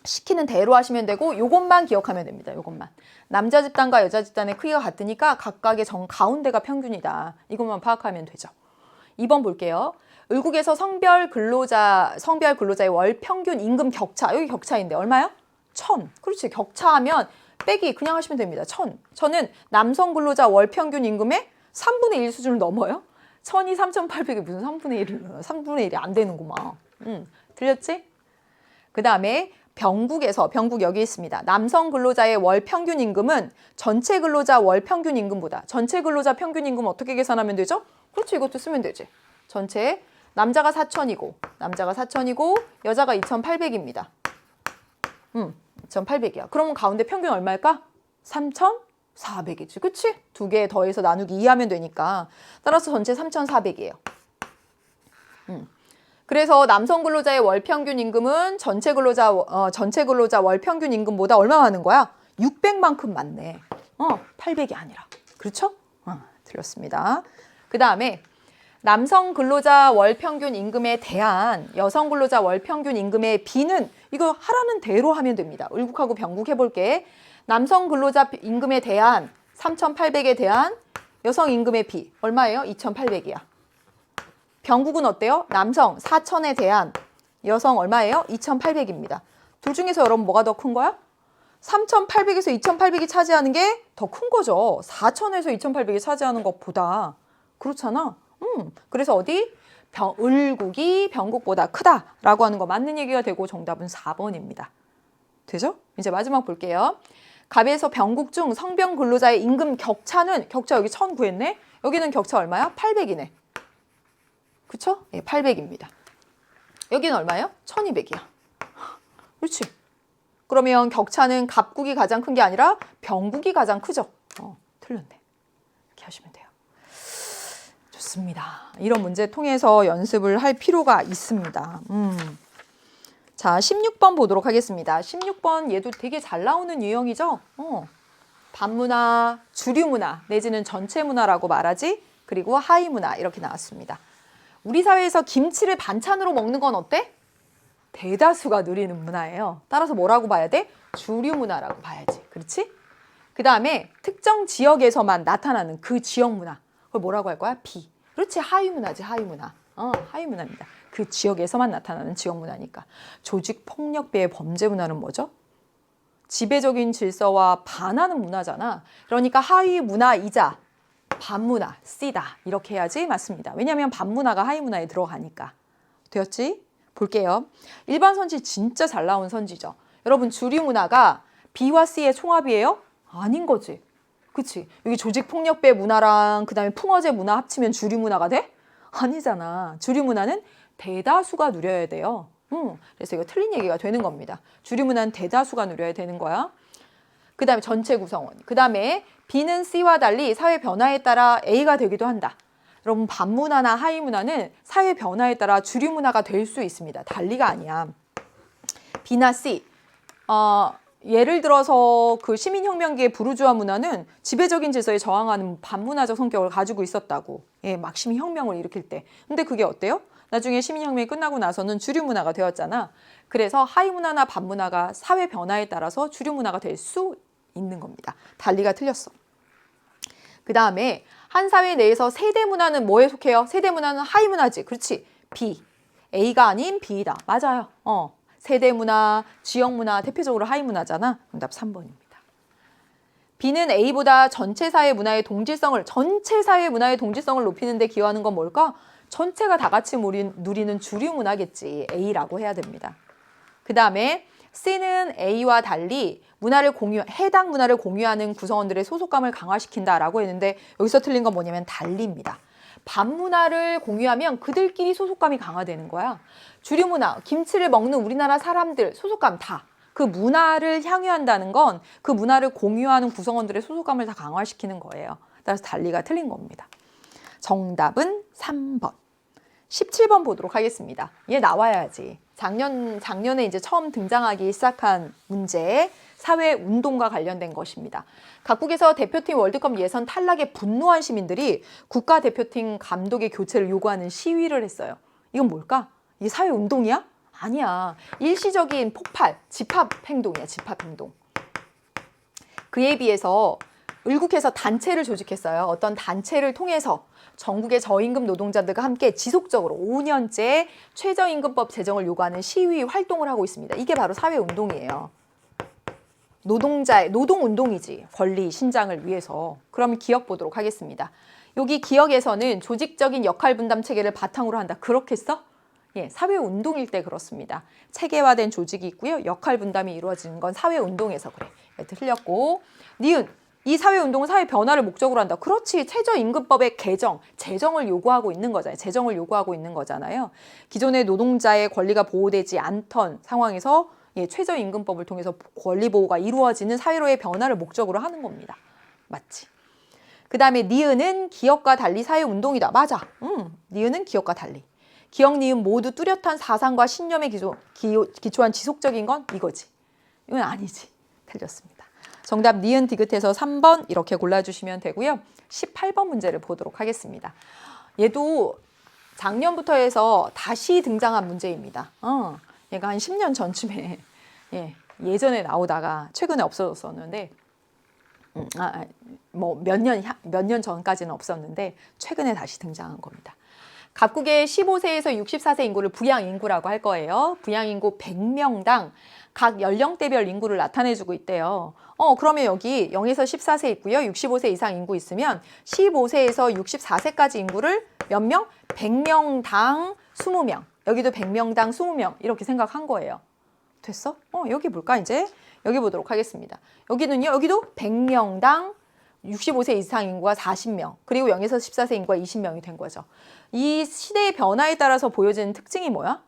시키는 대로 하시면 되고 요것만 기억하면 됩니다. 요것만. 남자 집단과 여자 집단의 크기가 같으니까 각각의 정 가운데가 평균이다. 이것만 파악하면 되죠. 2번 볼게요. 을국에서 성별 근로자의 월 평균 임금 격차. 여기 격차인데 얼마요? 1,000. 그렇지. 격차하면 빼기 그냥 하시면 됩니다. 1,000. 저는 남성 근로자 월 평균 임금의 3분의 1 수준을 넘어요. 1,000이 3,800이 무슨 3분의 1을 3분의 1이 안 되는구만. 들렸지? 그 다음에 병국 여기 있습니다. 남성 근로자의 월 평균 임금은 전체 근로자 월 평균 임금보다 전체 근로자 평균 임금 어떻게 계산하면 되죠? 그렇죠. 이것도 쓰면 되지. 전체 남자가 4,000이고 여자가 2,800입니다. 2,800이야. 그러면 가운데 평균 얼마일까? 3,400이지. 그치? 두 개 더해서 나누기 2 하면 되니까. 따라서 전체 3,400이에요. 그래서 남성 근로자의 월 평균 임금은 전체 근로자 월 평균 임금보다 얼마 많은 거야? 600만큼 많네. 800이 아니라. 그렇죠? 틀렸습니다. 그 다음에 남성 근로자 월 평균 임금에 대한 여성 근로자 월 평균 임금의 비는 이거 하라는 대로 하면 됩니다. 을국하고 병국 해볼게. 남성 근로자 임금에 대한 3,800에 대한 여성 임금의 비 얼마예요? 2,800이야. 병국은 어때요? 남성 4,000에 대한 여성 얼마예요? 2,800입니다. 둘 중에서 여러분 뭐가 더 큰 거야? 3,800에서 2,800이 차지하는 게 더 큰 거죠. 4,000에서 2,800이 차지하는 것보다. 그렇잖아. 그래서 어디? 을국이 병국보다 크다라고 하는 거 맞는 얘기가 되고 정답은 4번입니다. 되죠? 이제 마지막 볼게요. 갑에서 병국 중 성병 근로자의 임금 격차는 격차 여기 1,000 구했네. 여기는 격차 얼마야? 800이네. 그쵸? 예, 800입니다. 여기는 얼마예요? 1200이야. 그렇지. 그러면 격차는 갑국이 가장 큰 게 아니라 병국이 가장 크죠? 틀렸네. 이렇게 하시면 돼요. 좋습니다. 이런 문제 통해서 연습을 할 필요가 있습니다. 자, 16번 보도록 하겠습니다. 16번 얘도 되게 잘 나오는 유형이죠? 반문화, 주류문화 내지는 전체문화라고 말하지? 그리고 하위문화 이렇게 나왔습니다. 우리 사회에서 김치를 반찬으로 먹는 건 어때? 대다수가 누리는 문화예요. 따라서 뭐라고 봐야 돼? 주류문화라고 봐야지. 그렇지? 그 다음에 특정 지역에서만 나타나는 그 지역 문화. 그걸 뭐라고 할 거야? 비. 그렇지. 하위문화지. 하위문화. 하위문화입니다. 그 지역에서만 나타나는 지역문화니까. 조직폭력배의 범죄문화는 뭐죠? 지배적인 질서와 반하는 문화잖아. 그러니까 하위문화이자 반문화, C다. 이렇게 해야지 맞습니다. 왜냐하면 반문화가 하위문화에 들어가니까. 되었지? 볼게요. 일반 선지 진짜 잘 나온 선지죠. 여러분 주류문화가 B와 C의 총합이에요? 아닌 거지. 그치? 여기 조직폭력배 문화랑 그 다음에 풍어제 문화 합치면 주류문화가 돼? 아니잖아. 주류문화는 대다수가 누려야 돼요. 그래서 이거 틀린 얘기가 되는 겁니다. 주류문화는 대다수가 누려야 되는 거야. 그 다음에 전체 구성원. 그 다음에 B는 C와 달리 사회 변화에 따라 A가 되기도 한다. 여러분 반문화나 하위문화는 사회 변화에 따라 주류문화가 될 수 있습니다. 달리가 아니야. B나 C. 예를 들어서 그 시민혁명기의 부르주아 문화는 지배적인 질서에 저항하는 반문화적 성격을 가지고 있었다고. 예, 막 시민혁명을 일으킬 때. 근데 그게 어때요? 나중에 시민혁명이 끝나고 나서는 주류문화가 되었잖아. 그래서 하위문화나 반문화가 사회 변화에 따라서 주류문화가 될 수 있는 겁니다. 달리가 틀렸어. 그 다음에 한 사회 내에서 세대문화는 뭐에 속해요? 세대문화는 하위문화지. 그렇지. B. A가 아닌 B다. 맞아요. 세대문화, 지역문화 대표적으로 하위문화잖아. 정답 3번입니다. B는 A보다 전체 사회 문화의 동질성을 높이는 데 기여하는 건 뭘까? 전체가 다 같이 누리는 주류 문화겠지. A라고 해야 됩니다. 그 다음에 C는 A와 달리 해당 문화를 공유하는 구성원들의 소속감을 강화시킨다라고 했는데 여기서 틀린 건 뭐냐면 달리입니다. 반문화를 공유하면 그들끼리 소속감이 강화되는 거야. 주류 문화, 김치를 먹는 우리나라 사람들 소속감 다. 그 문화를 향유한다는 건 그 문화를 공유하는 구성원들의 소속감을 다 강화시키는 거예요. 따라서 달리가 틀린 겁니다. 정답은 3번. 17번 보도록 하겠습니다. 얘 나와야지. 작년에 이제 처음 등장하기 시작한 문제, 사회운동과 관련된 것입니다. 각국에서 대표팀 월드컵 예선 탈락에 분노한 시민들이 국가대표팀 감독의 교체를 요구하는 시위를 했어요. 이건 뭘까? 이게 사회운동이야? 아니야. 일시적인 폭발, 집합행동이야. 집합행동. 그에 비해서 을국에서 단체를 조직했어요. 어떤 단체를 통해서 전국의 저임금 노동자들과 함께 지속적으로 5년째 최저임금법 제정을 요구하는 시위 활동을 하고 있습니다. 이게 바로 사회운동이에요. 노동운동이지. 권리, 신장을 위해서. 그럼 기억 보도록 하겠습니다. 여기 기억에서는 조직적인 역할 분담 체계를 바탕으로 한다. 그렇게 써? 예, 사회운동일 때 그렇습니다. 체계화된 조직이 있고요. 역할 분담이 이루어지는 건 사회운동에서 그래. 틀렸고. 니은. 이 사회운동은 사회 변화를 목적으로 한다. 그렇지. 최저임금법의 개정, 제정을 요구하고 있는 거잖아요. 제정을 요구하고 있는 거잖아요. 기존의 노동자의 권리가 보호되지 않던 상황에서 예, 최저임금법을 통해서 권리 보호가 이루어지는 사회로의 변화를 목적으로 하는 겁니다. 맞지? 그 다음에 니은은 기업과 달리 사회운동이다. 맞아. 니은은 기업과 달리. 기억, 니은 모두 뚜렷한 사상과 신념에 기초한 지속적인 건 이거지. 이건 아니지. 틀렸습니다. 정답 니은 디귿해서 3번 이렇게 골라주시면 되고요. 18번 문제를 보도록 하겠습니다. 얘도 작년부터 해서 다시 등장한 문제입니다. 얘가 한 10년 전쯤에 예전에 나오다가 최근에 없어졌었는데 뭐 몇 년 전까지는 없었는데 최근에 다시 등장한 겁니다. 각국의 15세에서 64세 인구를 부양인구라고 할 거예요. 부양인구 100명당 각 연령대별 인구를 나타내주고 있대요. 그러면 여기 0에서 14세 있고요. 65세 이상 인구 있으면 15세에서 64세까지 인구를 몇 명? 100명당 20명. 여기도 100명당 20명 이렇게 생각한 거예요. 됐어? 여기 볼까 이제? 여기 보도록 하겠습니다. 여기는요. 여기도 100명당 65세 이상 인구가 40명. 그리고 0에서 14세 인구가 20명이 된 거죠. 이 시대의 변화에 따라서 보여지는 특징이 뭐야?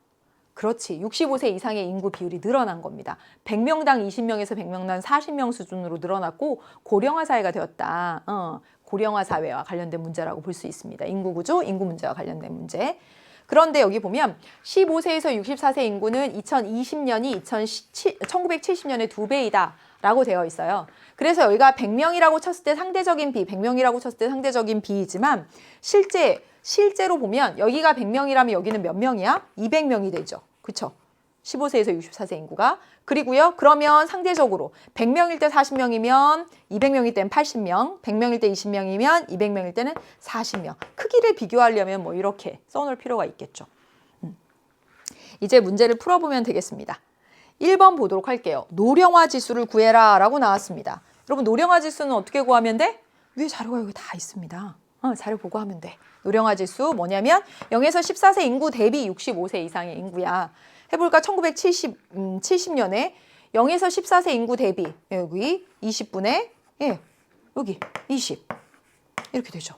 그렇지. 65세 이상의 인구 비율이 늘어난 겁니다. 100명당 20명에서 100명당 40명 수준으로 늘어났고 고령화 사회가 되었다. 고령화 사회와 관련된 문제라고 볼 수 있습니다. 인구 구조, 인구 문제와 관련된 문제. 그런데 여기 보면 15세에서 64세 인구는 2020년이 1970년의 2배이다 라고 되어 있어요. 그래서 여기가 100명이라고 쳤을 때 상대적인 비, 100명이라고 쳤을 때 상대적인 비이지만 실제로 보면 여기가 100명이라면 여기는 몇 명이야? 200명이 되죠. 그쵸? 15세에서 64세 인구가. 그리고요, 그러면 상대적으로 100명일 때 40명이면 200명일 땐 80명, 100명일 때 20명이면 200명일 때는 40명. 크기를 비교하려면 뭐 이렇게 써놓을 필요가 있겠죠. 이제 문제를 풀어보면 되겠습니다. 1번 보도록 할게요. 노령화 지수를 구해라 라고 나왔습니다. 여러분 노령화 지수는 어떻게 구하면 돼? 위에 자료가 여기 다 있습니다. 자료 보고 하면 돼. 노령화 지수 뭐냐면 0에서 14세 인구 대비 65세 이상의 인구야. 해볼까? 1970년에 0에서 14세 인구 대비 여기 20분의 여기 20 이렇게 되죠.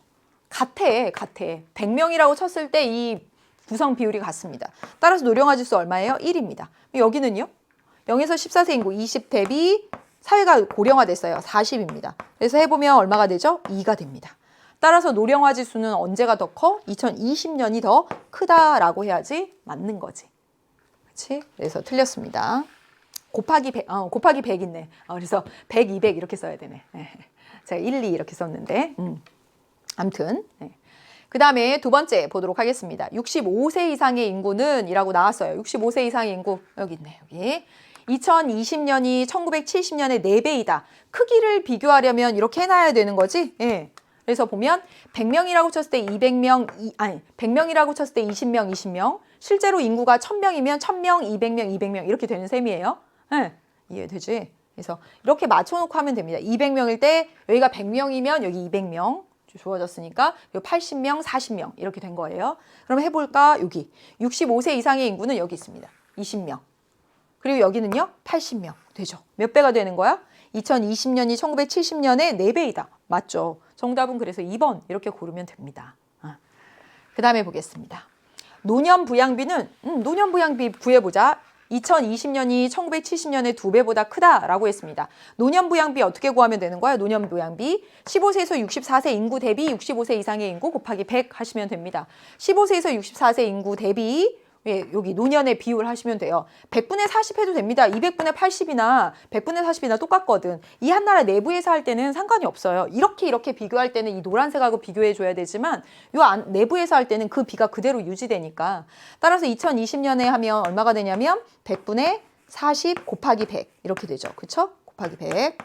같아. 100명이라고 쳤을 때 이 구성 비율이 같습니다. 따라서 노령화 지수 얼마예요? 1입니다. 여기는요? 0에서 14세 인구 20 대비 사회가 고령화됐어요. 40입니다. 그래서 해보면 얼마가 되죠? 2가 됩니다. 따라서 노령화 지수는 언제가 더 커? 2020년이 더 크다라고 해야지 맞는 거지. 그렇지? 그래서 틀렸습니다. 곱하기 100, 곱하기 100 있네. 그래서 100, 200 이렇게 써야 되네. 제가 1, 2 이렇게 썼는데. 아무튼. 그 다음에 두 번째 보도록 하겠습니다. 65세 이상의 인구는 이라고 나왔어요. 65세 이상의 인구 여기 있네. 여기. 2020년이 1970년의 4배이다. 크기를 비교하려면 이렇게 해놔야 되는 거지. 그래서 보면 100명이라고 쳤을 때 100명이라고 쳤을 때 20명. 실제로 인구가 1000명이면 1000명, 200명, 200명 이렇게 되는 셈이에요. 이해되지? 그래서 이렇게 맞춰놓고 하면 됩니다. 200명일 때 여기가 100명이면 여기 200명. 주어졌으니까 80명, 40명 이렇게 된 거예요. 그럼 해볼까? 여기 65세 이상의 인구는 여기 있습니다. 20명. 그리고 여기는요? 80명 되죠. 몇 배가 되는 거야? 2020년이 1970년의 4배이다. 맞죠? 정답은 그래서 2번 이렇게 고르면 됩니다. 그 다음에 보겠습니다. 노년부양비는 노년부양비 구해보자. 2020년이 1970년의 2배보다 크다라고 했습니다. 노년부양비 어떻게 구하면 되는 거야? 노년부양비 15세에서 64세 인구 대비 65세 이상의 인구 곱하기 100 하시면 됩니다. 15세에서 64세 인구 대비 여기 노년의 비율 하시면 돼요. 100분의 40 해도 됩니다. 200분의 80이나 100분의 40이나 똑같거든. 이 한 나라 내부에서 할 때는 상관이 없어요. 이렇게 비교할 때는 이 노란색하고 비교해 줘야 되지만 내부에서 할 때는 그 비가 그대로 유지되니까. 따라서 2020년에 하면 얼마가 되냐면 100분의 40 곱하기 100 이렇게 되죠. 그쵸? 곱하기 100.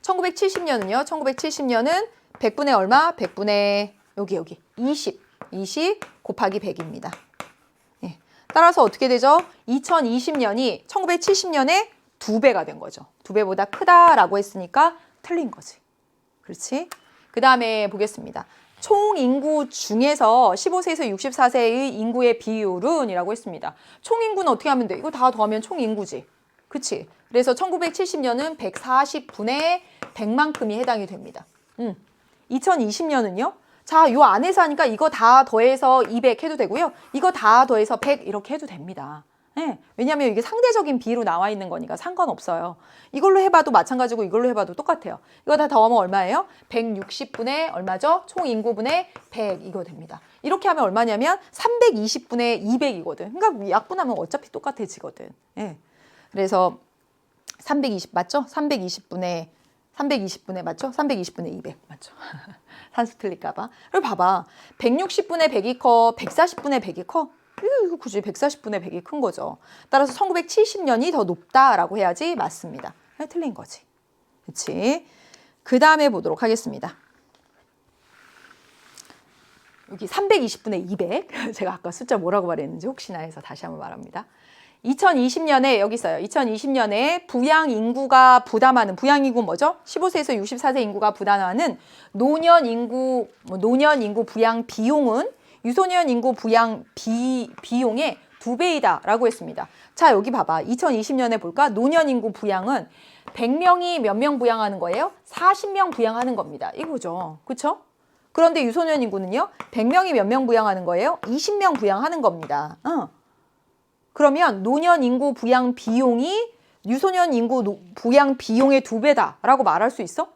1970년은요. 1970년은 100분의 얼마? 100분의 여기 20 곱하기 100입니다. 따라서 어떻게 되죠? 2020년이 1970년에 2배가 된 거죠. 2배보다 크다라고 했으니까 틀린 거지. 그렇지? 그 다음에 보겠습니다. 총 인구 중에서 15세에서 64세의 인구의 비율은 이라고 했습니다. 총 인구는 어떻게 하면 돼? 이거 다 더하면 총 인구지. 그치? 그래서 1970년은 140분의 100만큼이 해당이 됩니다. 2020년은요? 자, 요 안에서 하니까 이거 다 더해서 200 해도 되고요. 이거 다 더해서 100 이렇게 해도 됩니다. 네, 왜냐하면 이게 상대적인 비로 나와 있는 거니까 상관없어요. 이걸로 해봐도 마찬가지고 이걸로 해봐도 똑같아요. 이거 다 더하면 얼마예요? 160분의 얼마죠? 총 인구분의 100 이거 됩니다. 이렇게 하면 얼마냐면 320분의 200이거든. 그러니까 약분하면 어차피 똑같아지거든. 네. 그래서 320 맞죠? 320분의 맞죠? 320분의 200 맞죠? 산수 틀릴까봐. 그리고 봐봐. 160분의 100이 커, 140분의 100이 커. 이거 굳이 140분의 100이 큰 거죠. 따라서 1970년이 더 높다라고 해야지 맞습니다. 네, 틀린 거지. 그렇지? 그 다음에 보도록 하겠습니다. 여기 320분의 200. 제가 아까 숫자 뭐라고 말했는지 혹시나 해서 다시 한번 말합니다. 2020년에 여기 있어요. 2020년에 부양 인구가 부담하는 부양 인구 뭐죠? 15세에서 64세 인구가 부담하는 노년 인구 부양 비용은 유소년 인구 부양 비용의 2배이다라고 했습니다. 자, 여기 봐봐. 2020년에 볼까? 노년 인구 부양은 100명이 몇 명 부양하는 거예요? 40명 부양하는 겁니다. 이거죠. 그렇죠? 그런데 유소년 인구는요? 100명이 몇 명 부양하는 거예요? 20명 부양하는 겁니다. 그러면 노년 인구 부양 비용이 유소년 인구 부양 비용의 2배다라고 말할 수 있어?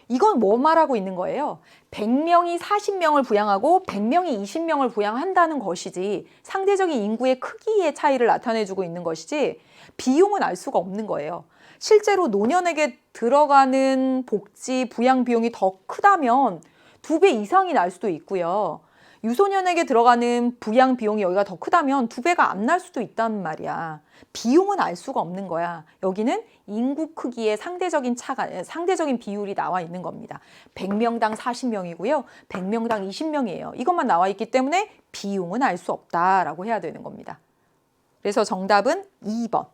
이건 뭐 말하고 있는 거예요? 100명이 40명을 부양하고 100명이 20명을 부양한다는 것이지 상대적인 인구의 크기의 차이를 나타내주고 있는 것이지 비용은 알 수가 없는 거예요. 실제로 노년에게 들어가는 복지 부양 비용이 더 크다면 2배 이상이 날 수도 있고요. 유소년에게 들어가는 부양 비용이 여기가 더 크다면 2배가 안 날 수도 있단 말이야. 비용은 알 수가 없는 거야. 여기는 인구 크기의 상대적인 비율이 나와 있는 겁니다. 100명당 40명이고요. 100명당 20명이에요. 이것만 나와 있기 때문에 비용은 알 수 없다라고 해야 되는 겁니다. 그래서 정답은 2번.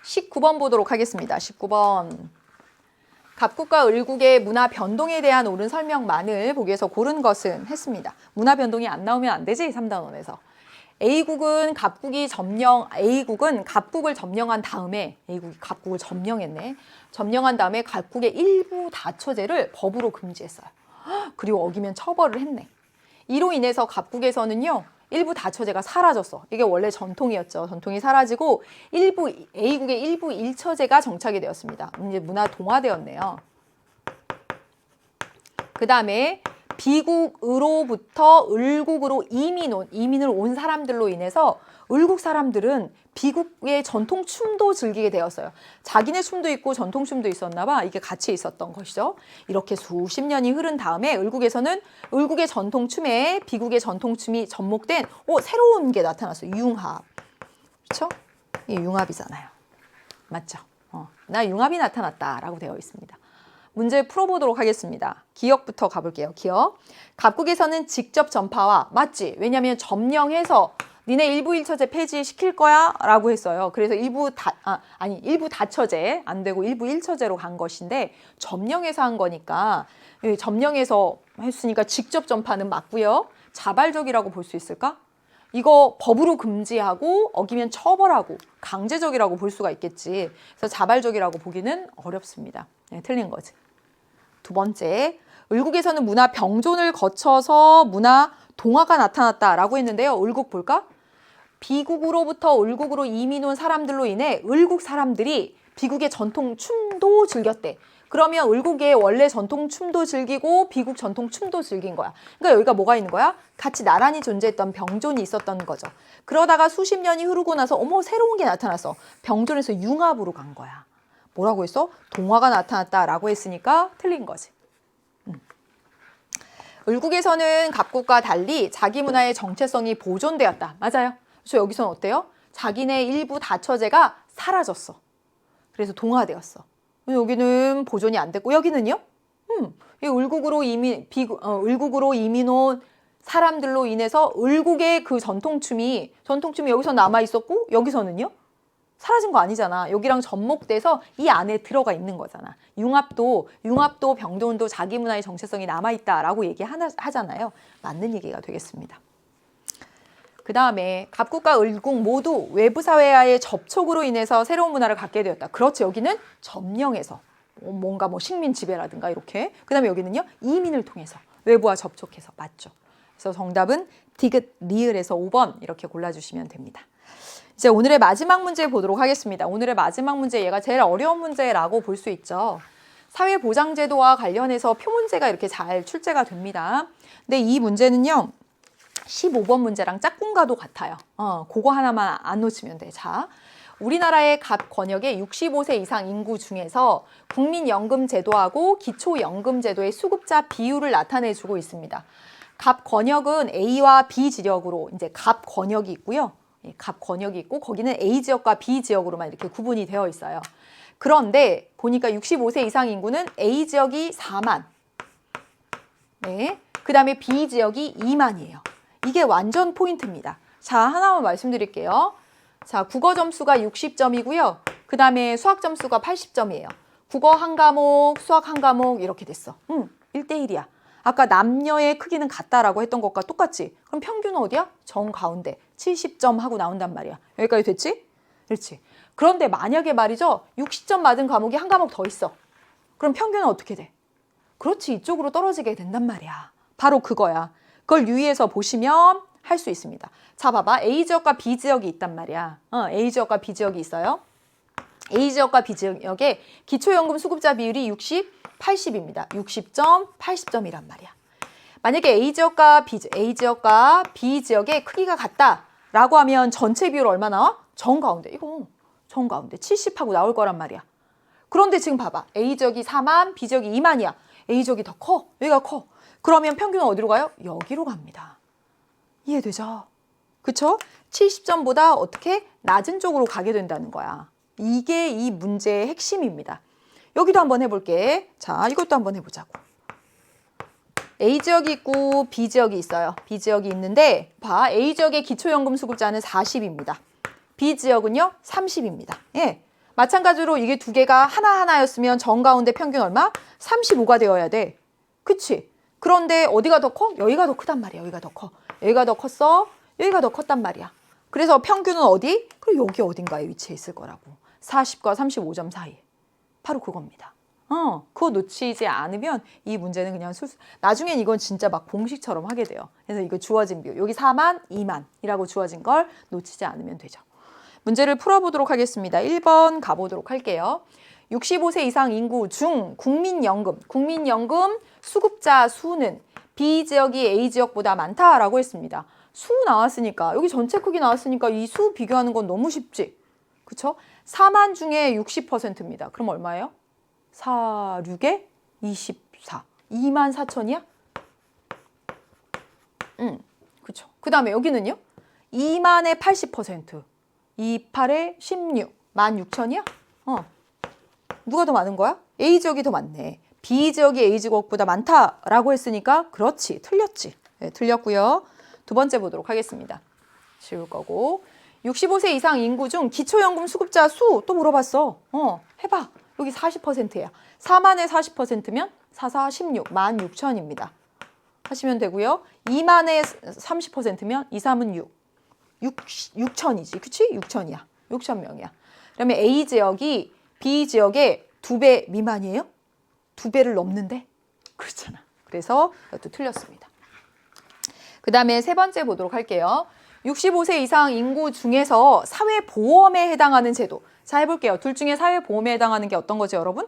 19번 보도록 하겠습니다. 19번. 갑국과 을국의 문화 변동에 대한 옳은 설명만을 보기에서 고른 것은 했습니다. 문화 변동이 안 나오면 안 되지? 3단원에서. A국은 갑국을 점령한 다음에 A국이 갑국을 점령했네. 점령한 다음에 갑국의 일부 다처제를 법으로 금지했어요. 그리고 어기면 처벌을 했네. 이로 인해서 갑국에서는요. 일부 다처제가 사라졌어. 이게 원래 전통이었죠. 전통이 사라지고 A국의 일부 일처제가 정착이 되었습니다. 이제 문화 동화되었네요. 그 다음에 비국으로부터 을국으로 이민을 온 사람들로 인해서 을국 사람들은 비국의 전통 춤도 즐기게 되었어요. 자기네 춤도 있고 전통 춤도 있었나 봐. 이게 같이 있었던 것이죠. 이렇게 수십 년이 흐른 다음에 을국에서는 을국의 전통 춤에 비국의 전통 춤이 접목된 새로운 게 나타났어요. 융합. 그렇죠? 이게 융합이잖아요. 맞죠? 나 융합이 나타났다라고 되어 있습니다. 문제 풀어보도록 하겠습니다. 기억부터 가볼게요. 기억. 갑국에서는 직접 전파와 맞지? 왜냐하면 점령해서 니네 일부 일처제 폐지시킬 거야 라고 했어요. 그래서 일부 다처제 안 되고 일부 일처제로 간 것인데 점령해서 한 거니까 점령해서 했으니까 직접 전파는 맞고요. 자발적이라고 볼 수 있을까? 이거 법으로 금지하고 어기면 처벌하고 강제적이라고 볼 수가 있겠지. 그래서 자발적이라고 보기는 어렵습니다. 네, 틀린 거지. 두 번째, 을국에서는 문화 병존을 거쳐서 문화 동화가 나타났다라고 했는데요. 을국 볼까? 비국으로부터 을국으로 이민 온 사람들로 인해 을국 사람들이 비국의 전통 춤도 즐겼대. 그러면 을국의 원래 전통 춤도 즐기고 비국 전통 춤도 즐긴 거야. 그러니까 여기가 뭐가 있는 거야? 같이 나란히 존재했던 병존이 있었던 거죠. 그러다가 수십 년이 흐르고 나서 새로운 게 나타났어. 병존에서 융합으로 간 거야. 뭐라고 했어? 동화가 나타났다라고 했으니까 틀린 거지. 을국에서는 갑국과 달리 자기 문화의 정체성이 보존되었다. 맞아요. 그래서 여기서는 어때요? 자기네 일부 다처제가 사라졌어. 그래서 동화되었어. 여기는 보존이 안 됐고 여기는요? 을국으로 이민 온 사람들로 인해서 을국의 그 전통춤이 여기서 남아 있었고 여기서는요? 사라진 거 아니잖아. 여기랑 접목돼서 이 안에 들어가 있는 거잖아. 융합도 병동도 자기 문화의 정체성이 남아있다라고 얘기하잖아요. 맞는 얘기가 되겠습니다. 그 다음에 갑국과 을국 모두 외부 사회와의 접촉으로 인해서 새로운 문화를 갖게 되었다. 그렇지. 여기는 점령해서 뭔가 뭐 식민 지배라든가 이렇게. 그 다음에 여기는요. 이민을 통해서 외부와 접촉해서. 맞죠. 그래서 정답은 디귿, 리을에서 5번 이렇게 골라주시면 됩니다. 이제 오늘의 마지막 문제 보도록 하겠습니다. 오늘의 마지막 문제, 얘가 제일 어려운 문제라고 볼 수 있죠. 사회보장제도와 관련해서 표문제가 이렇게 잘 출제가 됩니다. 근데 이 문제는요. 15번 문제랑 짝꿍과도 같아요. 그거 하나만 안 놓치면 돼. 자, 우리나라의 갑 권역의 65세 이상 인구 중에서 국민연금제도하고 기초연금제도의 수급자 비율을 나타내주고 있습니다. 갑 권역은 A와 B 지역으로 이제 갑 권역이 있고요. 갑 권역이 있고 거기는 A 지역과 B 지역으로만 이렇게 구분이 되어 있어요. 그런데 보니까 65세 이상 인구는 A 지역이 4만, 네, 그 다음에 B 지역이 2만이에요. 이게 완전 포인트입니다. 자, 하나만 말씀드릴게요. 자, 국어 점수가 60점이고요. 그 다음에 수학 점수가 80점이에요. 국어 한 과목, 수학 한 과목 이렇게 됐어. 1대1이야. 아까 남녀의 크기는 같다라고 했던 것과 똑같지? 그럼 평균은 어디야? 정가운데 70점 하고 나온단 말이야. 여기까지 됐지? 그렇지. 그런데 만약에 말이죠. 60점 맞은 과목이 한 과목 더 있어. 그럼 평균은 어떻게 돼? 그렇지. 이쪽으로 떨어지게 된단 말이야. 바로 그거야. 그걸 유의해서 보시면 할 수 있습니다. 자, 봐봐. A 지역과 B 지역이 있단 말이야. A 지역과 B 지역이 있어요. A 지역과 B 지역의 기초연금 수급자 비율이 60, 80입니다. 60점, 80점이란 말이야. 만약에 A 지역과 B 지역의 크기가 같다라고 하면 전체 비율 얼마 나와? 정가운데. 이거 정가운데 70하고 나올 거란 말이야. 그런데 지금 봐봐. A 지역이 4만, B 지역이 2만이야. A 지역이 더 커. 여기가 커. 그러면 평균은 어디로 가요? 여기로 갑니다. 이해되죠? 그쵸? 70점보다 어떻게 낮은 쪽으로 가게 된다는 거야. 이게 이 문제의 핵심입니다. 여기도 한번 해볼게. 자, 이것도 한번 해보자고. A 지역이 있고 B 지역이 있어요. B 지역이 있는데 봐. A 지역의 기초연금 수급자는 40입니다. B 지역은요 30입니다. 예. 마찬가지로 이게 두 개가 하나하나였으면 정가운데 평균 얼마? 35가 되어야 돼. 그치? 그런데 어디가 더 커? 여기가 더 크단 말이야. 여기가 더 커. 여기가 더 컸어. 여기가 더 컸단 말이야. 그래서 평균은 어디? 그럼 여기 어딘가에 위치해 있을 거라고. 40과 35점 사이. 바로 그겁니다. 그거 놓치지 않으면 이 문제는 그냥 나중엔 이건 진짜 막 공식처럼 하게 돼요. 그래서 이거 주어진 비율. 여기 4만, 2만이라고 주어진 걸 놓치지 않으면 되죠. 문제를 풀어보도록 하겠습니다. 1번 가보도록 할게요. 65세 이상 인구 중 국민연금 수급자 수는 B 지역이 A 지역보다 많다라고 했습니다. 수 나왔으니까 여기 전체 크기 나왔으니까 이 수 비교하는 건 너무 쉽지. 그쵸? 4만 중에 60%입니다. 그럼 얼마예요? 4, 6에 24. 2만 4천이야? 그쵸. 그 다음에 여기는요? 2만에 80%. 28에 16. 16,000이야? 누가 더 많은 거야? A 지역이 더 많네. B 지역이 A 지역보다 많다라고 했으니까 그렇지. 틀렸지. 네, 틀렸고요. 두 번째 보도록 하겠습니다. 쉬울 거고. 65세 이상 인구 중 기초연금 수급자 수 또 물어봤어. 해봐. 여기 40%야. 4만에 40%면 4, 4, 16, 16,000입니다. 하시면 되고요. 2만에 30%면 2, 3은 6천이지. 그치? 6천이야. 6천 명이야. 그러면 A 지역이 B 지역의 2배 미만이에요? 2배를 넘는데? 그렇잖아. 그래서 이것도 틀렸습니다. 그 다음에 세 번째 보도록 할게요. 65세 이상 인구 중에서 사회보험에 해당하는 제도. 자, 해볼게요. 둘 중에 사회보험에 해당하는 게 어떤 거지, 여러분?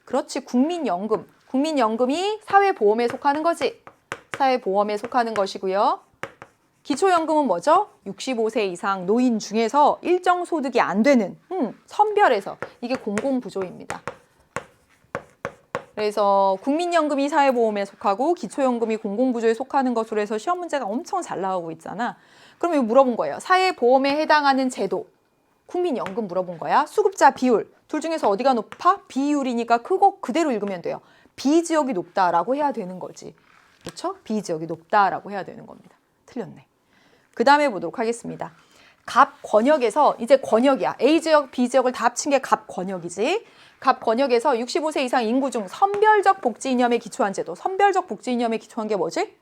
그렇지, 국민연금. 국민연금이 사회보험에 속하는 거지. 사회보험에 속하는 것이고요. 기초연금은 뭐죠? 65세 이상 노인 중에서 일정 소득이 안 되는 선별해서 이게 공공부조입니다. 그래서 국민연금이 사회보험에 속하고 기초연금이 공공부조에 속하는 것으로 해서 시험 문제가 엄청 잘 나오고 있잖아. 그럼 이거 물어본 거예요. 사회보험에 해당하는 제도. 국민연금 물어본 거야. 수급자 비율. 둘 중에서 어디가 높아? 비율이니까 그거 그대로 읽으면 돼요. B 지역이 높다라고 해야 되는 거지. 그렇죠? B 지역이 높다라고 해야 되는 겁니다. 틀렸네. 그 다음에 보도록 하겠습니다. 갑권역에서 이제 권역이야. A지역, B지역을 다 합친 게 갑권역이지. 갑권역에서 65세 이상 인구 중 선별적 복지 이념에 기초한 제도. 선별적 복지 이념에 기초한 게 뭐지?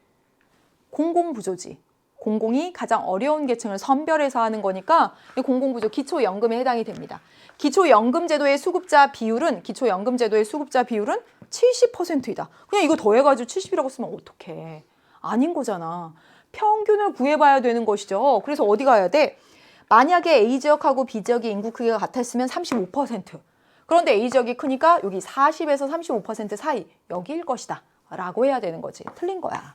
공공부조지. 공공이 가장 어려운 계층을 선별해서 하는 거니까 공공부조 기초연금에 해당이 됩니다. 기초연금제도의 수급자 비율은 70%이다. 그냥 이거 더해가지고 70이라고 쓰면 어떡해. 아닌 거잖아. 평균을 구해봐야 되는 것이죠. 그래서 어디 가야 돼? 만약에 A지역하고 B지역의 인구 크기가 같았으면 35%. 그런데 A지역이 크니까 여기 40에서 35% 사이 여기일 것이다 라고 해야 되는 거지. 틀린 거야.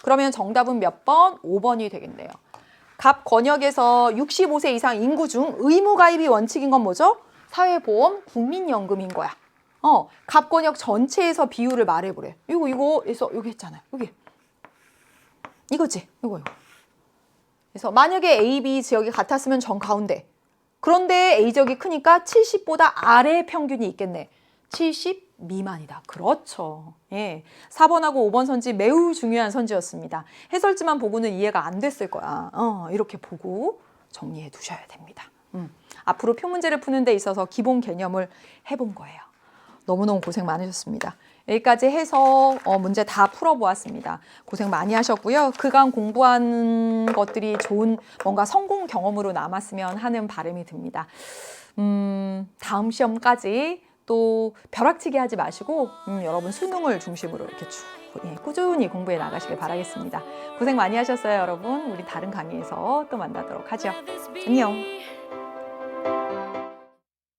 그러면 정답은 몇 번? 5번이 되겠네요. 갑권역에서 65세 이상 인구 중 의무 가입이 원칙인 건 뭐죠? 사회보험, 국민연금인 거야. 갑권역 전체에서 비율을 말해보래. 이거에서 여기 했잖아요. 여기. 이거지. 이거. 그래서 만약에 A, B 지역이 같았으면 정 가운데. 그런데 A 지역이 크니까 70보다 아래 평균이 있겠네. 70 미만이다. 그렇죠. 예. 4번하고 5번 선지 매우 중요한 선지였습니다. 해설지만 보고는 이해가 안 됐을 거야. 이렇게 보고 정리해 두셔야 됩니다. 앞으로 표 문제를 푸는 데 있어서 기본 개념을 해본 거예요. 너무너무 고생 많으셨습니다. 여기까지 해서 문제 다 풀어보았습니다. 고생 많이 하셨고요. 그간 공부한 것들이 좋은 뭔가 성공 경험으로 남았으면 하는 바람이 듭니다. 다음 시험까지 또 벼락치기 하지 마시고 여러분 수능을 중심으로 이렇게 쭉 꾸준히 공부해 나가시길 바라겠습니다. 고생 많이 하셨어요, 여러분. 우리 다른 강의에서 또 만나도록 하죠. 안녕.